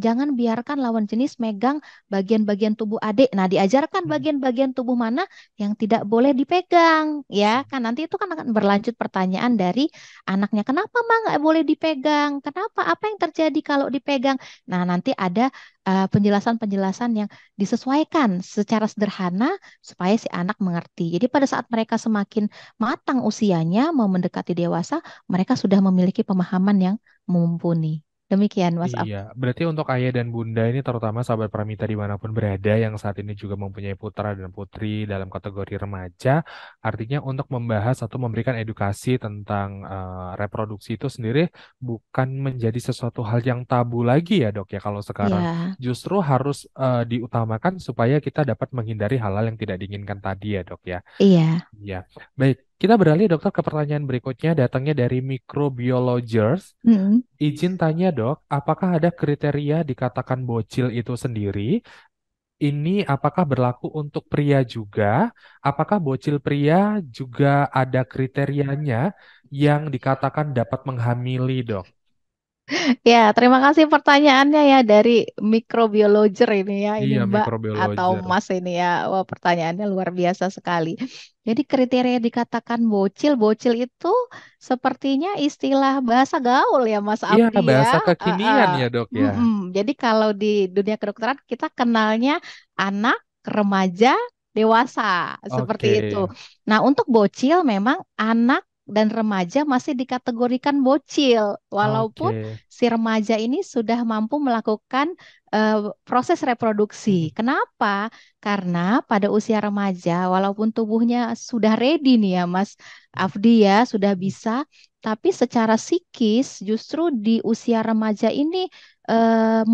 Jangan biarkan lawan jenis megang bagian-bagian tubuh adik. Nah, diajarkan Hmm. bagian-bagian tubuh mana yang tidak boleh dipegang, ya kan? Nanti itu kan akan berlanjut pertanyaan dari anaknya. Kenapa mah nggak boleh dipegang? Kenapa? Apa yang terjadi kalau dipegang? Nah, nanti ada penjelasan-penjelasan yang disesuaikan secara sederhana supaya si anak mengerti. Jadi pada saat mereka semakin matang usianya, mau mendekati dewasa, mereka sudah memiliki pemahaman yang mumpuni. Demikian, Mas Iya, Afdi. berarti untuk ayah dan bunda ini terutama sahabat Pramita dimanapun berada yang saat ini juga mempunyai putra dan putri dalam kategori remaja, artinya untuk membahas atau memberikan edukasi tentang reproduksi itu sendiri bukan menjadi sesuatu hal yang tabu lagi ya dok ya kalau sekarang Ya, justru harus diutamakan supaya kita dapat menghindari hal-hal yang tidak diinginkan tadi ya dok ya. iya. Iya, baik. Kita beralih dokter ke pertanyaan berikutnya datangnya dari microbiologers. Mm. Izin tanya dok, apakah ada kriteria dikatakan bocil itu sendiri? Ini apakah berlaku untuk pria juga? Apakah bocil pria juga ada kriterianya yang dikatakan dapat menghamili dok? Ya, terima kasih pertanyaannya ya dari mikrobiologer ini Iya, Mbak atau microbiologer. Mas ini ya. Wah, pertanyaannya luar biasa sekali. Jadi kriteria dikatakan bocil, bocil itu sepertinya istilah bahasa gaul ya Mas Iya, Abdi ya. bahasa Eh, eh. kekinian ya dok ya. Mm-mm. Jadi kalau di dunia kedokteran kita kenalnya anak, remaja, dewasa seperti Oke, itu. Nah, untuk bocil memang anak dan remaja masih dikategorikan bocil, walaupun oke. si remaja ini sudah mampu melakukan eh, proses reproduksi. Mm, Kenapa? Karena pada usia remaja, walaupun tubuhnya sudah ready nih ya, Mas Afdi ya, sudah mm, bisa, tapi secara psikis justru di usia remaja ini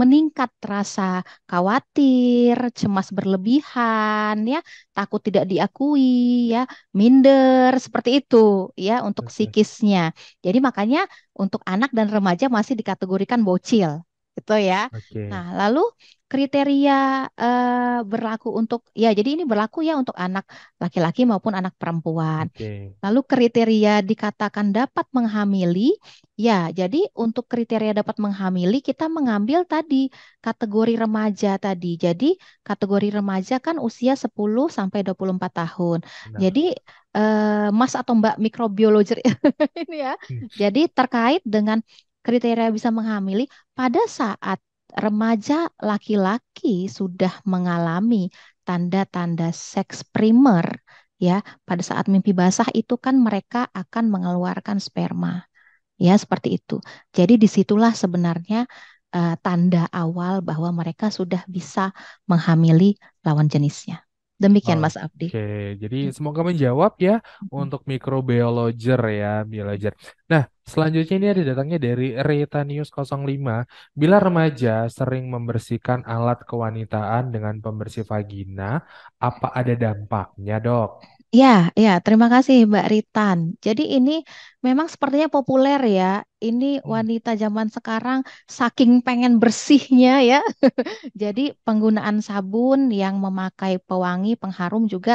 meningkat rasa khawatir, cemas berlebihan, ya, takut tidak diakui, ya, minder, seperti itu, ya, untuk oke, psikisnya. Jadi makanya untuk anak dan remaja masih dikategorikan bocil, gitu ya. oke, Nah, lalu kriteria berlaku untuk ya, jadi ini berlaku ya untuk anak laki-laki maupun anak perempuan. oke. Lalu kriteria dikatakan dapat menghamili, ya, jadi untuk kriteria dapat menghamili kita mengambil tadi kategori remaja tadi. Jadi kategori remaja kan usia 10 sampai 24 tahun. Benar. Jadi Mas atau Mbak mikrobiologi ini ya. Mm, Jadi terkait dengan kriteria bisa menghamili pada saat remaja laki-laki sudah mengalami tanda-tanda seks primer ya, pada saat mimpi basah itu kan mereka akan mengeluarkan sperma ya seperti itu. Jadi disitulah sebenarnya tanda awal bahwa mereka sudah bisa menghamili lawan jenisnya. Demikian Mas Abdi. Oke, jadi semoga menjawab ya Mm. untuk mikrobiologer ya, biologer. Nah, selanjutnya ini ada datangnya dari Retanius 05. Bila remaja sering membersihkan alat kewanitaan dengan pembersih vagina, apa ada dampaknya, Dok? Ya, ya, terima kasih Mbak Ritan. Jadi ini memang sepertinya populer ya. Ini Hmm, wanita zaman sekarang saking pengen bersihnya ya. Jadi penggunaan sabun yang memakai pewangi, pengharum juga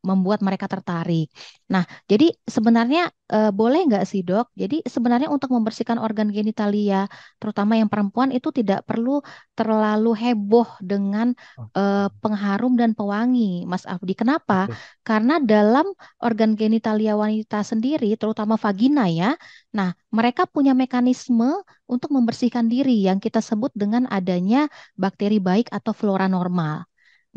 membuat mereka tertarik. Nah, jadi sebenarnya boleh nggak sih dok? Jadi sebenarnya untuk membersihkan organ genitalia, terutama yang perempuan itu tidak perlu terlalu heboh dengan oke, pengharum dan pewangi, Mas Afdi. Kenapa? oke. Karena dalam organ genitalia wanita sendiri, terutama vagina ya, nah mereka punya mekanisme untuk membersihkan diri yang kita sebut dengan adanya bakteri baik atau flora normal.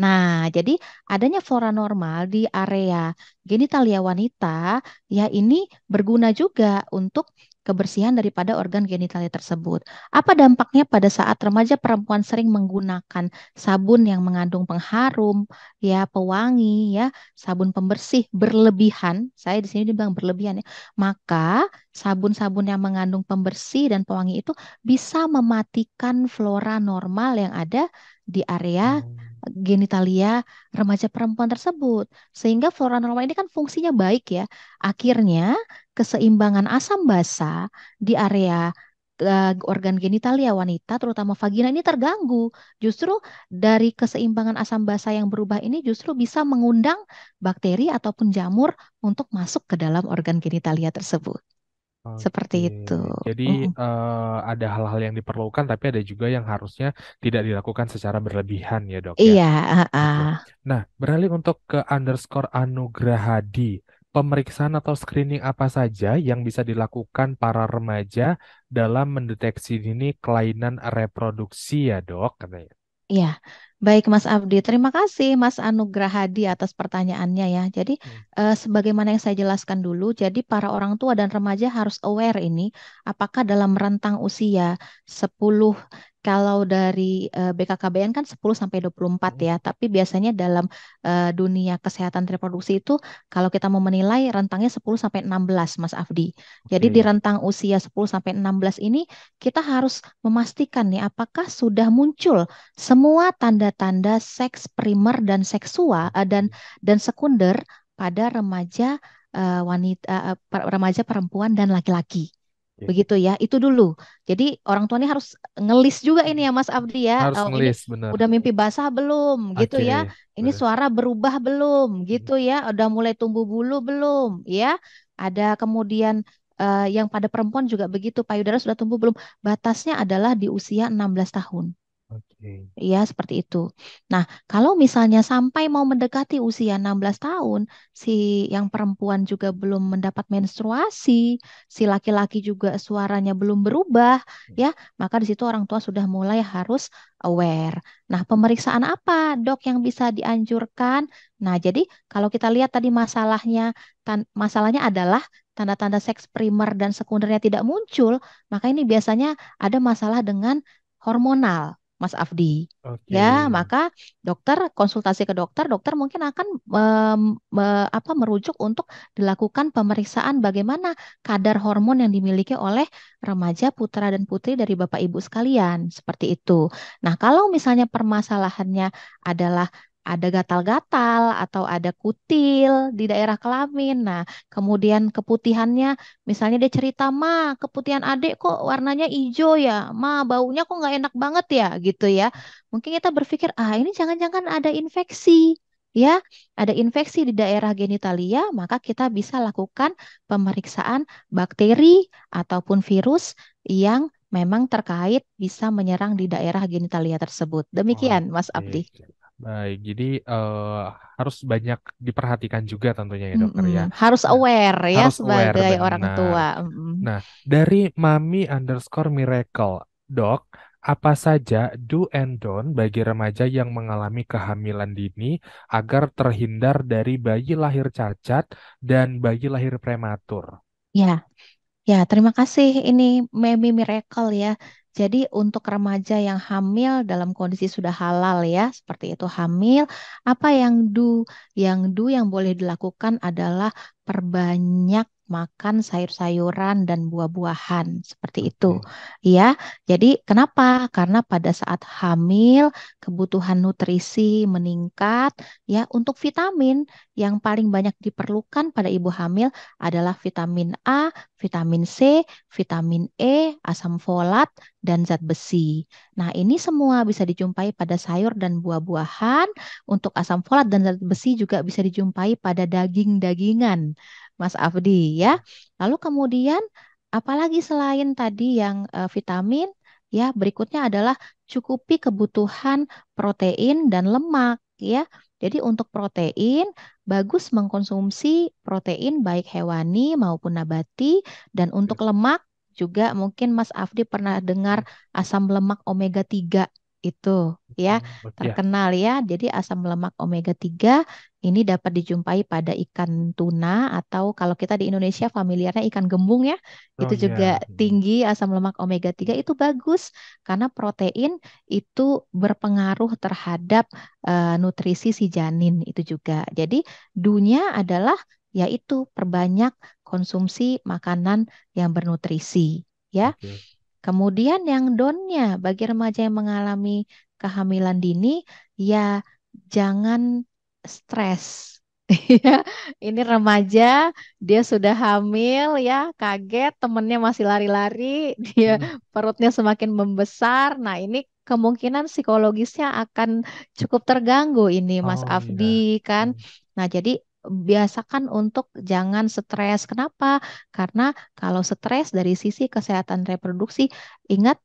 Nah, jadi adanya flora normal di area genitalia wanita, ya ini berguna juga untuk kebersihan daripada organ genitalia tersebut. Apa dampaknya pada saat remaja perempuan sering menggunakan sabun yang mengandung pengharum, ya pewangi, ya sabun pembersih berlebihan. Saya di sini dibilang berlebihan ya. Maka sabun-sabun yang mengandung pembersih dan pewangi itu bisa mematikan flora normal yang ada di area Oh, genitalia remaja perempuan tersebut. Sehingga flora normal ini kan fungsinya baik ya. Akhirnya keseimbangan asam basa di area organ genitalia wanita, terutama vagina ini terganggu. Justru dari keseimbangan asam basa yang berubah ini justru bisa mengundang bakteri ataupun jamur untuk masuk ke dalam organ genitalia tersebut. Seperti Oke, itu. jadi Mm-mm. ada hal-hal yang diperlukan, tapi ada juga yang harusnya tidak dilakukan secara berlebihan ya dok ya. Iya, Oke. Nah, beralih untuk ke underscore Anugrahadi. Pemeriksaan atau screening apa saja yang bisa dilakukan para remaja dalam mendeteksi dini kelainan reproduksi ya dok? Katanya. iya. Baik Mas Abdi, terima kasih Mas Anugrah Hadi atas pertanyaannya ya. Jadi Hmm. sebagaimana yang saya jelaskan dulu, jadi para orang tua dan remaja harus aware ini apakah dalam rentang usia 10, kalau dari BKKBN kan 10 sampai 24 Hmm. ya, tapi biasanya dalam dunia kesehatan reproduksi itu kalau kita mau menilai rentangnya 10 sampai 16 Mas Afdi. Jadi di Oke. rentang usia 10 sampai 16 ini kita harus memastikan nih apakah sudah muncul semua tanda-tanda seks primer dan seksual dan sekunder pada remaja wanita remaja perempuan dan laki-laki. Oke. Begitu ya, itu dulu. Jadi orang tua ini harus ngelis juga ini ya Mas Abdi ya. Harus Oh, ini ngelis bener. udah mimpi basah belum gitu ya. Oke. Ini Bener. suara berubah belum Hmm. gitu ya. Udah mulai tumbuh bulu belum ya. Ada kemudian yang pada perempuan juga begitu, payudara sudah tumbuh belum. Batasnya adalah di usia 16 tahun. Oke. Iya, seperti itu. Nah, kalau misalnya sampai mau mendekati usia 16 tahun, si yang perempuan juga belum mendapat menstruasi, si laki-laki juga suaranya belum berubah, ya, maka di situ orang tua sudah mulai harus aware. Nah, pemeriksaan apa, dok, yang bisa dianjurkan? Nah, jadi kalau kita lihat tadi masalahnya adalah tanda-tanda seks primer dan sekundernya tidak muncul, maka ini biasanya ada masalah dengan hormonal. Mas Afdi. Oke. Ya, maka dokter konsultasi ke dokter, dokter mungkin akan merujuk untuk dilakukan pemeriksaan bagaimana kadar hormon yang dimiliki oleh remaja putra dan putri dari Bapak Ibu sekalian, seperti itu. Nah, kalau misalnya permasalahannya adalah ada gatal-gatal atau ada kutil di daerah kelamin. Nah, kemudian keputihannya, misalnya dia cerita, Ma, keputihan adik kok warnanya hijau ya, Ma, baunya kok nggak enak banget ya, gitu ya. Mungkin kita berpikir, ah ini jangan-jangan ada infeksi, ya, ada infeksi di daerah genitalia, maka kita bisa lakukan pemeriksaan bakteri ataupun virus yang memang terkait bisa menyerang di daerah genitalia tersebut. Demikian, Mas Oke. Abdi. Baik, jadi harus banyak diperhatikan juga tentunya ya dokter ya. Harus Nah, aware ya harus aware sebagai orang benar. tua. Nah, dari Mami underscore Miracle, dok, apa saja do and don't bagi remaja yang mengalami kehamilan dini agar terhindar dari bayi lahir cacat dan bayi lahir prematur? Ya, ya, terima kasih ini Memi Miracle ya. Jadi untuk remaja yang hamil dalam kondisi sudah halal ya, seperti itu hamil, apa yang boleh dilakukan adalah perbanyak makan sayur-sayuran dan buah-buahan, seperti itu. Oke. Ya, jadi kenapa? Karena pada saat hamil kebutuhan nutrisi meningkat ya untuk vitamin yang paling banyak diperlukan pada ibu hamil adalah vitamin A, vitamin C, vitamin E, asam folat, dan zat besi. Nah, ini semua bisa dijumpai pada sayur dan buah-buahan. Untuk asam folat dan zat besi juga bisa dijumpai pada daging-dagingan, Mas Afdi ya. Lalu kemudian apalagi selain tadi yang vitamin, ya berikutnya adalah cukupi kebutuhan protein dan lemak ya. Jadi untuk protein bagus mengkonsumsi protein baik hewani maupun nabati, dan untuk lemak juga mungkin Mas Afdi pernah dengar asam lemak omega 3 itu ya Ya. terkenal ya. Jadi asam lemak omega 3 ini dapat dijumpai pada ikan tuna, atau kalau kita di Indonesia familiarnya ikan gembung ya. Oh Itu juga ya. tinggi asam lemak omega 3, itu bagus karena protein itu berpengaruh terhadap nutrisi si janin itu juga. Jadi dunya adalah yaitu perbanyak konsumsi makanan yang bernutrisi ya. Oke. Kemudian yang donnya bagi remaja yang mengalami kehamilan dini, ya jangan stres. Ya, ini remaja, dia sudah hamil ya, kaget temennya masih lari-lari, dia Hmm. perutnya semakin membesar. Nah, ini kemungkinan psikologisnya akan cukup terganggu ini Mas Oh Afdi iya. kan. Hmm. Nah, jadi biasakan untuk jangan stres. Kenapa? Karena kalau stres dari sisi kesehatan reproduksi, ingat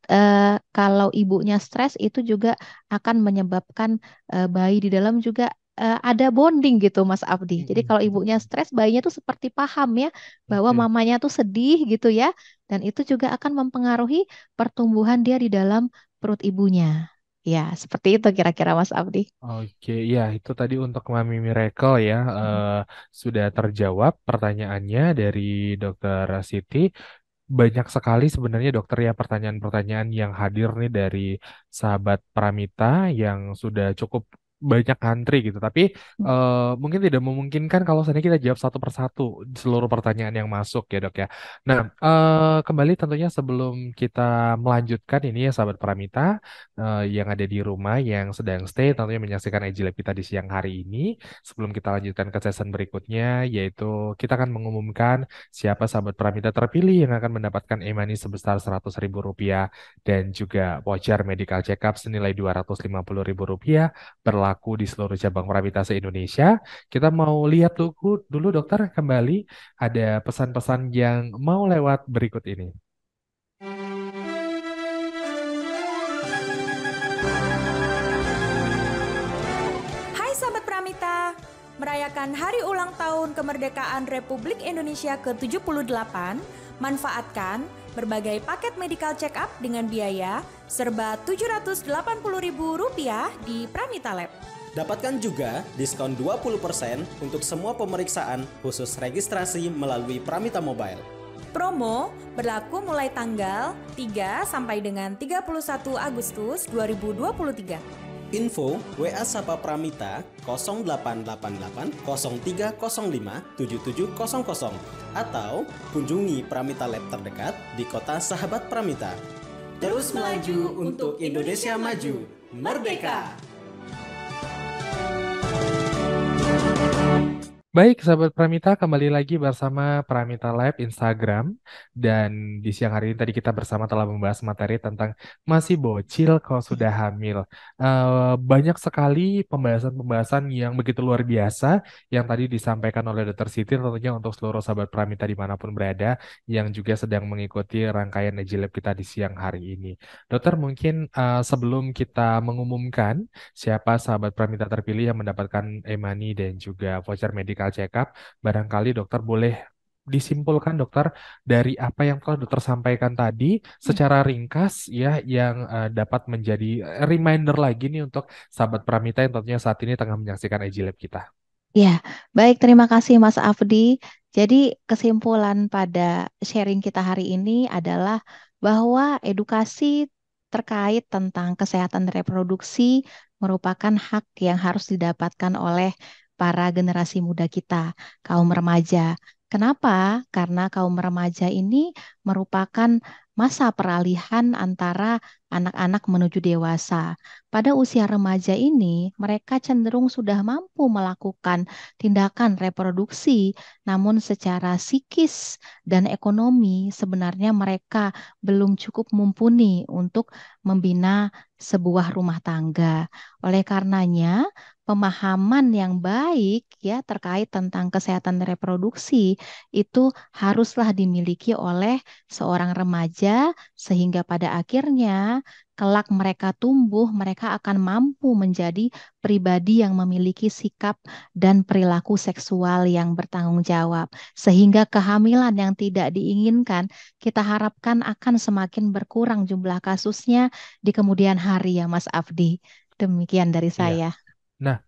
kalau ibunya stres itu juga akan menyebabkan bayi di dalam juga ada bonding gitu Mas Abdi. Jadi kalau ibunya stres, bayinya tuh seperti paham ya bahwa Oke. mamanya tuh sedih gitu ya. Dan itu juga akan mempengaruhi pertumbuhan dia di dalam perut ibunya. Ya, seperti itu kira-kira Mas Abdi. Oke, ya itu tadi untuk Mami Miracle ya, sudah terjawab pertanyaannya dari Dokter Siti. Banyak sekali sebenarnya dokter ya pertanyaan-pertanyaan yang hadir nih dari sahabat Pramita yang sudah cukup banyak antri gitu. Tapi mungkin tidak memungkinkan kalau seandainya kita jawab satu persatu seluruh pertanyaan yang masuk ya dok ya. Nah, kembali tentunya sebelum kita melanjutkan ini ya sahabat Pramita yang ada di rumah yang sedang stay tentunya menyaksikan Ejilab kita di siang hari ini. Sebelum kita lanjutkan ke season berikutnya, yaitu kita akan mengumumkan siapa sahabat Pramita terpilih yang akan mendapatkan e-money sebesar Rp100.000 dan juga voucher medical check-up senilai Rp250.000 berlaku di seluruh cabang Pramita se-Indonesia. Kita mau lihat dulu dokter kembali ada pesan-pesan yang mau lewat berikut ini. Hai sahabat Pramita, merayakan hari ulang tahun kemerdekaan Republik Indonesia ke-78, manfaatkan berbagai paket medical check-up dengan biaya serba Rp780.000 di Pramita Lab. Dapatkan juga diskon 20% untuk semua pemeriksaan khusus registrasi melalui Pramita Mobile. Promo berlaku mulai tanggal 3 sampai dengan 31 Agustus 2023. Info WA Sapa Pramita 0888 0305 7700 atau kunjungi Pramita Lab terdekat di kota Sahabat Pramita. Terus melaju untuk Indonesia maju, merdeka! Baik, sahabat Pramita, kembali lagi bersama Pramita Live Instagram. Dan di siang hari ini tadi kita bersama telah membahas materi tentang masih bocil kalau sudah hamil. Banyak sekali pembahasan-pembahasan yang begitu luar biasa yang tadi disampaikan oleh Dr. Siti tentunya untuk seluruh sahabat Pramita dimanapun berada yang juga sedang mengikuti rangkaian Ejilab kita di siang hari ini. Dokter, mungkin sebelum kita mengumumkan siapa sahabat Pramita terpilih yang mendapatkan e-money dan juga voucher medical check-up. Barangkali dokter boleh disimpulkan dokter dari apa yang telah dokter sampaikan tadi secara ringkas ya yang dapat menjadi reminder lagi nih untuk sahabat Pramita yang tentunya saat ini tengah menyaksikan Ejilab kita. Ya, baik terima kasih Mas Afdi. Jadi kesimpulan pada sharing kita hari ini adalah bahwa edukasi terkait tentang kesehatan reproduksi merupakan hak yang harus didapatkan oleh para generasi muda kita, kaum remaja. Kenapa? Karena kaum remaja ini merupakan masa peralihan antara anak-anak menuju dewasa. Pada usia remaja ini, mereka cenderung sudah mampu melakukan tindakan reproduksi, namun secara psikis dan ekonomi sebenarnya mereka belum cukup mumpuni untuk membina sebuah rumah tangga. Oleh karenanya, pemahaman yang baik ya terkait tentang kesehatan reproduksi itu haruslah dimiliki oleh seorang remaja sehingga pada akhirnya kelak mereka tumbuh, mereka akan mampu menjadi pribadi yang memiliki sikap dan perilaku seksual yang bertanggung jawab. Sehingga kehamilan yang tidak diinginkan kita harapkan akan semakin berkurang jumlah kasusnya di kemudian hari ya Mas Afdi. Demikian dari Iya. saya. Nah,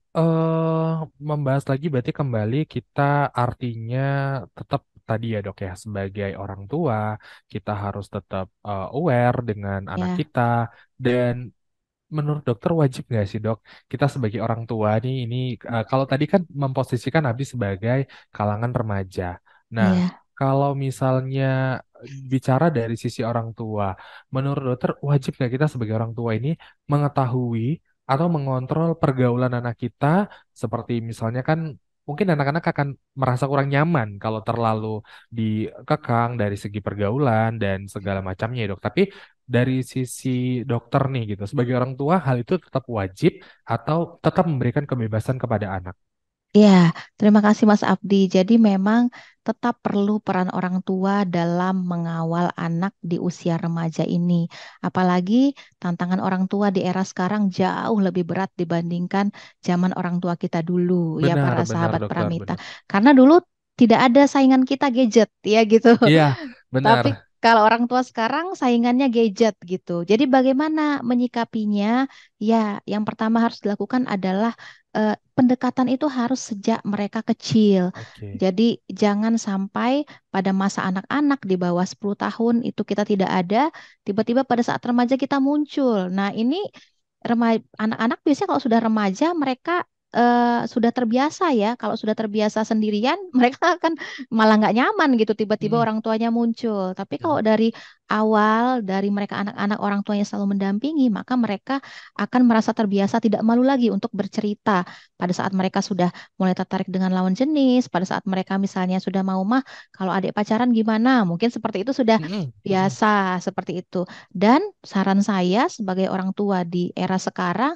membahas lagi berarti kembali kita artinya tetap tadi ya dok ya sebagai orang tua kita harus tetap aware dengan anak Ya, kita dan menurut dokter wajib nggak sih dok kita sebagai orang tua nih ini kalau tadi kan memposisikan Abdi sebagai kalangan remaja. Nah, iya. kalau misalnya bicara dari sisi orang tua, menurut dokter wajib nggak kita sebagai orang tua ini mengetahui atau mengontrol pergaulan anak kita seperti misalnya kan mungkin anak-anak akan merasa kurang nyaman kalau terlalu dikekang dari segi pergaulan dan segala macamnya ya dok. Tapi dari sisi dokter nih gitu, sebagai orang tua hal itu tetap wajib atau tetap memberikan kebebasan kepada anak. Ya, terima kasih Mas Abdi. Jadi memang tetap perlu peran orang tua dalam mengawal anak di usia remaja ini. Apalagi tantangan orang tua di era sekarang jauh lebih berat dibandingkan zaman orang tua kita dulu, ya Benar, para benar sahabat dokter, Pramita. benar. Karena dulu tidak ada saingan kita gadget, ya gitu. Iya, benar. Tapi kalau orang tua sekarang saingannya gadget gitu. Jadi bagaimana menyikapinya? Ya, yang pertama harus dilakukan adalah pendekatan itu harus sejak mereka kecil. Oke. Jadi jangan sampai pada masa anak-anak di bawah 10 tahun itu kita tidak ada, tiba-tiba pada saat remaja kita muncul. Nah, ini anak-anak biasanya kalau sudah remaja mereka sudah terbiasa ya. Kalau sudah terbiasa sendirian, mereka akan malah nggak nyaman gitu tiba-tiba Mm-mm. orang tuanya muncul. Tapi Ya. kalau dari awal dari mereka anak-anak orang tuanya selalu mendampingi, maka mereka akan merasa terbiasa tidak malu lagi untuk bercerita pada saat mereka sudah mulai tertarik dengan lawan jenis, pada saat mereka misalnya sudah mau mah kalau adik pacaran gimana? Mungkin seperti itu sudah Mm-mm. Mm-mm. biasa seperti itu. Dan saran saya sebagai orang tua di era sekarang,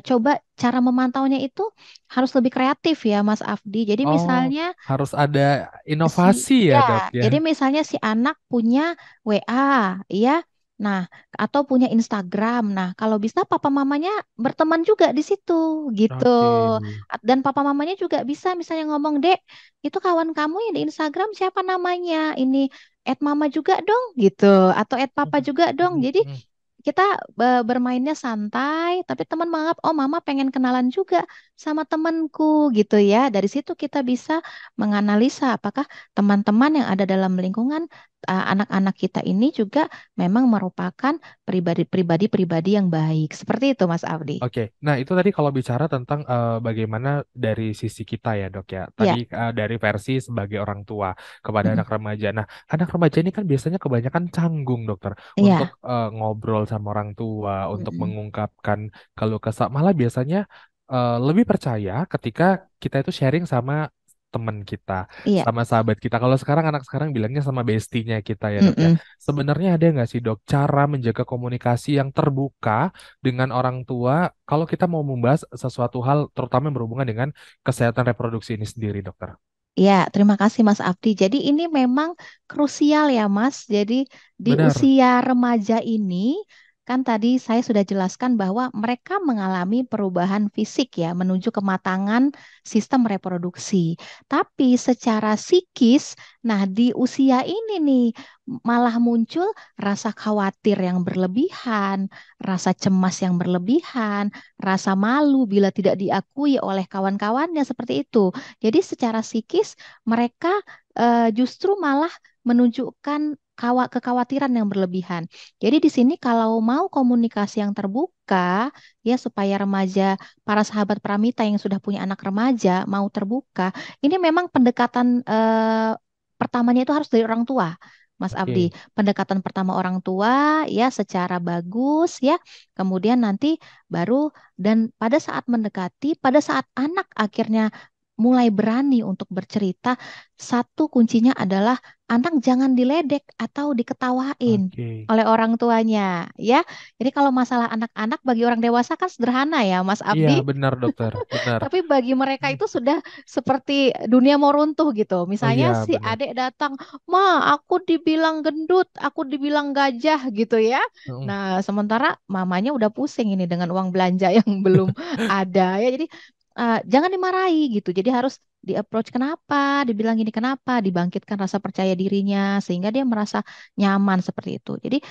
coba cara memantaunya itu harus lebih kreatif ya Mas Afdi. Jadi Oh, misalnya harus ada si inovasi ya, ya, Dok ya. jadi misalnya si anak punya WA, ya. Nah, atau punya Instagram. Nah, kalau bisa papa mamanya berteman juga di situ, gitu. Oke. Dan papa mamanya juga bisa misalnya ngomong, "Dek, itu kawan kamu yang di Instagram siapa namanya? Ini add mama juga dong," gitu. Atau add papa Mm-mm. juga dong. Mm-mm. Jadi Mm-mm. kita bermainnya santai, tapi teman menganggap, oh mama pengen kenalan juga sama temanku gitu ya. Dari situ kita bisa menganalisa apakah teman-teman yang ada dalam lingkungan anak-anak kita ini juga memang merupakan pribadi-pribadi yang baik. Seperti itu, Mas Aldi. Oke, nah itu tadi kalau bicara tentang bagaimana dari sisi kita ya dok ya. Tadi Ya, dari versi sebagai orang tua kepada mm-mm. anak remaja. Nah, anak remaja ini kan biasanya kebanyakan canggung dokter untuk Iya, ngobrol sama orang tua, untuk mm-mm. mengungkapkan kalau kesal. Malah biasanya lebih percaya ketika kita itu sharing sama teman kita, Iya, sama sahabat kita. Kalau sekarang anak sekarang bilangnya sama bestinya kita ya dok ya. mm-mm. Sebenarnya ada nggak sih dok cara menjaga komunikasi yang terbuka dengan orang tua kalau kita mau membahas sesuatu hal terutama yang berhubungan dengan kesehatan reproduksi ini sendiri, dokter. Ya, terima kasih Mas Abdi. Jadi ini memang krusial ya Mas. Jadi di Benar. usia remaja ini kan tadi saya sudah jelaskan bahwa mereka mengalami perubahan fisik ya menuju kematangan sistem reproduksi. Tapi secara psikis, nah di usia ini nih malah muncul rasa khawatir yang berlebihan, rasa cemas yang berlebihan, rasa malu bila tidak diakui oleh kawan-kawannya seperti itu. Jadi secara psikis mereka justru malah menunjukkan kekhawatiran yang berlebihan. Jadi di sini kalau mau komunikasi yang terbuka, ya supaya remaja, para sahabat Pramita yang sudah punya anak remaja mau terbuka, ini memang pendekatan pertamanya itu harus dari orang tua. Mas Abdi, Oke. pendekatan pertama orang tua ya secara bagus ya, kemudian nanti baru dan pada saat mendekati, pada saat anak akhirnya mulai berani untuk bercerita, satu kuncinya adalah anak jangan diledek atau diketawain Oke. oleh orang tuanya, ya. Jadi kalau masalah anak-anak bagi orang dewasa kan sederhana ya, Mas Iya, Abdi. benar, dokter. Benar. Tapi bagi mereka itu sudah seperti dunia mau runtuh gitu. Oh Misalnya iya, si benar. adik datang, "Ma, aku dibilang gendut, aku dibilang gajah," gitu ya. Mm. Nah, sementara mamanya udah pusing ini dengan uang belanja yang belum ada ya. Jadi jangan dimarahi gitu. Jadi harus di-approach kenapa, dibilang gini kenapa, dibangkitkan rasa percaya dirinya sehingga dia merasa nyaman seperti itu. Jadi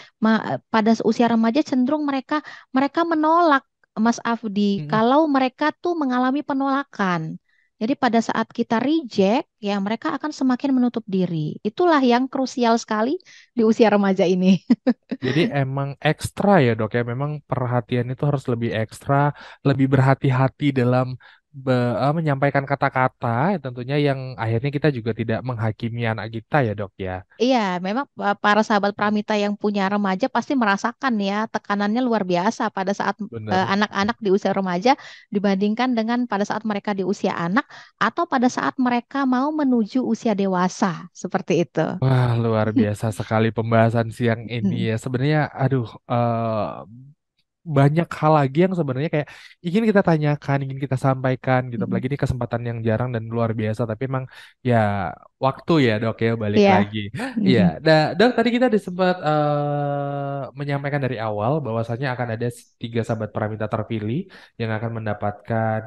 pada usia remaja cenderung mereka mereka menolak Mas Afdi Mm-mm. kalau mereka tuh mengalami penolakan. Jadi pada saat kita reject, ya mereka akan semakin menutup diri. Itulah yang krusial sekali di usia remaja ini. Jadi emang ekstra ya dok ya, memang perhatian itu harus lebih ekstra, lebih berhati-hati dalam menyampaikan kata-kata tentunya yang akhirnya kita juga tidak menghakimi anak kita ya dok ya. Iya, memang para sahabat Pramita yang punya remaja pasti merasakan ya tekanannya luar biasa pada saat Benar. anak-anak di usia remaja dibandingkan dengan pada saat mereka di usia anak atau pada saat mereka mau menuju usia dewasa seperti itu. Wah, luar biasa sekali pembahasan siang ini ya. Sebenarnya, aduh, banyak hal lagi yang sebenarnya kayak ingin kita tanyakan, ingin kita sampaikan gitu. Mm-mm. Apalagi ini kesempatan yang jarang dan luar biasa. Tapi emang ya waktu ya dok ya balik Iya. lagi. Iya, Mm-mm. dok tadi kita sempat menyampaikan dari awal bahwasanya akan ada tiga sahabat Pramita terpilih yang akan mendapatkan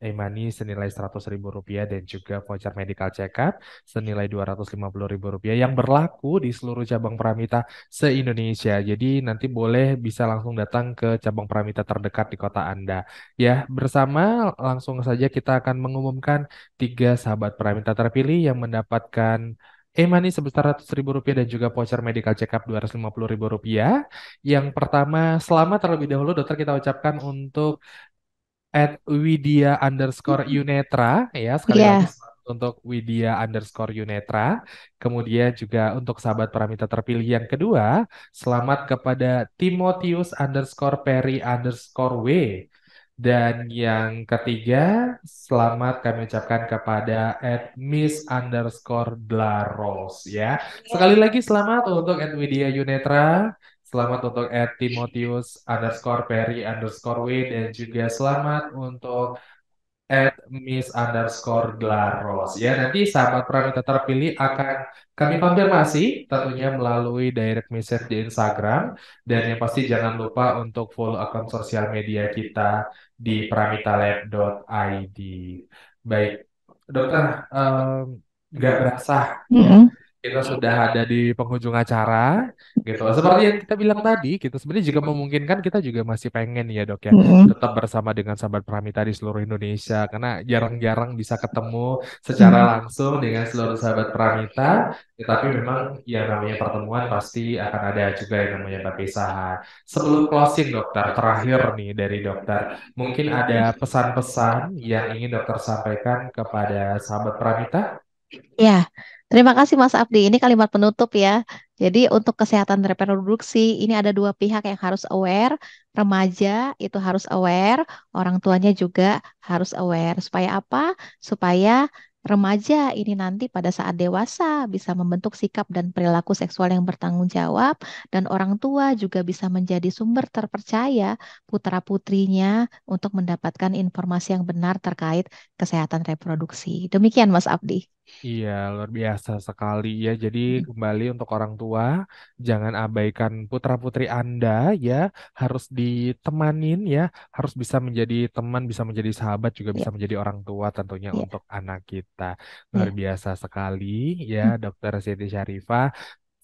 e-money senilai Rp100.000 dan juga voucher medical check-up senilai Rp250.000 yang berlaku di seluruh cabang Pramita se-Indonesia. Jadi nanti boleh bisa langsung datang ke cabang Pramita terdekat di kota Anda. Ya, bersama langsung saja kita akan mengumumkan tiga sahabat Pramita terpilih yang mendapatkan e-money sebesar Rp100.000 dan juga voucher medical check-up Rp250.000. Yang pertama, selamat terlebih dahulu dokter kita ucapkan untuk @Widya_Yunetra ya sekali lagi Iya. selamat untuk Widya_Yunetra. Kemudian juga untuk sahabat Pramita terpilih yang kedua, selamat kepada Timotius_Perry_W. Dan yang ketiga, selamat kami ucapkan kepada @Miss_Dlaros ya. Sekali lagi selamat untuk Widya Yunetra. Selamat untuk @Timotius_Perry_W dan juga selamat untuk @Miss_Dlaros. Ya, nanti sahabat Pramita terpilih akan kami konfirmasi tentunya melalui direct message di Instagram dan yang pasti jangan lupa untuk follow akun sosial media kita di pramitalab.id. Baik, dokter, nggak berasa ya Mm-mm. kita sudah ada di penghujung acara gitu. Seperti yang kita bilang tadi, kita sebenarnya juga memungkinkan kita juga masih pengen ya dok ya Mm-mm. tetap bersama dengan sahabat Pramita di seluruh Indonesia karena jarang-jarang bisa ketemu secara Mm. langsung dengan seluruh sahabat Pramita. Tetapi memang yang namanya pertemuan pasti akan ada juga yang namanya perpisahan. Sebelum closing dokter, terakhir nih dari dokter, mungkin ada pesan-pesan yang ingin dokter sampaikan kepada sahabat Pramita? Ya, terima kasih Mas Abdi. Ini kalimat penutup ya. Jadi untuk kesehatan reproduksi ini ada dua pihak yang harus aware. Remaja itu harus aware, orang tuanya juga harus aware. Supaya apa? Supaya remaja ini nanti pada saat dewasa bisa membentuk sikap dan perilaku seksual yang bertanggung jawab dan orang tua juga bisa menjadi sumber terpercaya putra-putrinya untuk mendapatkan informasi yang benar terkait kesehatan reproduksi. Demikian Mas Abdi. Iya, luar biasa sekali ya. Jadi kembali untuk orang tua, jangan abaikan putra-putri Anda ya. Harus ditemanin ya, harus bisa menjadi teman, bisa menjadi sahabat, juga Ya, bisa menjadi orang tua tentunya ya, untuk anak kita. Luar ya. biasa sekali ya, Dokter Siti Syarifah.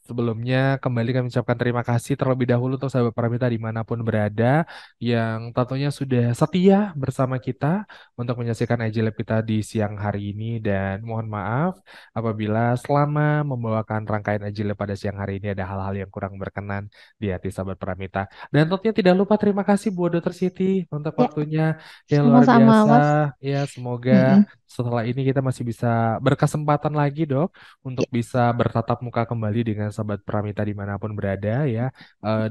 Sebelumnya kembali kami ucapkan terima kasih terlebih dahulu untuk sahabat Pramita dimanapun berada yang tentunya sudah setia bersama kita untuk menyaksikan IG Lab kita di siang hari ini dan mohon maaf apabila selama membawakan rangkaian IG Lab pada siang hari ini ada hal-hal yang kurang berkenan di hati sahabat Pramita. Dan tentunya tidak lupa terima kasih buat Dokter Siti untuk Ya, waktunya yang luar sama-sama biasa Mas. ya semoga Mm-mm. setelah ini kita masih bisa berkesempatan lagi dok untuk Ya, bisa bertatap muka kembali dengan sahabat Pramita dimanapun berada ya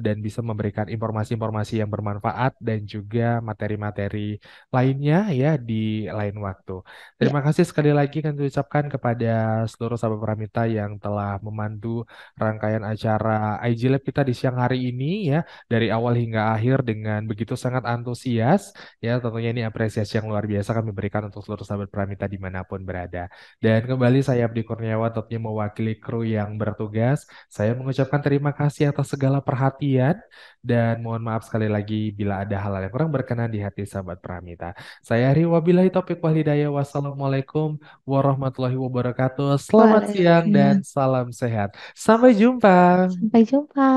dan bisa memberikan informasi-informasi yang bermanfaat dan juga materi-materi lainnya ya di lain waktu. ya, Terima kasih sekali lagi kami ucapkan kepada seluruh sahabat Pramita yang telah memandu rangkaian acara IG Lab kita di siang hari ini ya dari awal hingga akhir dengan begitu sangat antusias ya tentunya ini apresiasi yang luar biasa kami berikan untuk seluruh sahabat Pramita dimanapun berada. Dan kembali saya Abdi Kurniawan tentunya mewakili kru yang bertugas. Saya mengucapkan terima kasih atas segala perhatian dan mohon maaf sekali lagi bila ada hal-hal yang kurang berkenan di hati sahabat Pramita. Saya Ari wabillahi taufiq wal hidayah. Wassalamualaikum warahmatullahi wabarakatuh. Selamat siang dan Waalaikumsalam. salam sehat. Sampai jumpa. Sampai jumpa.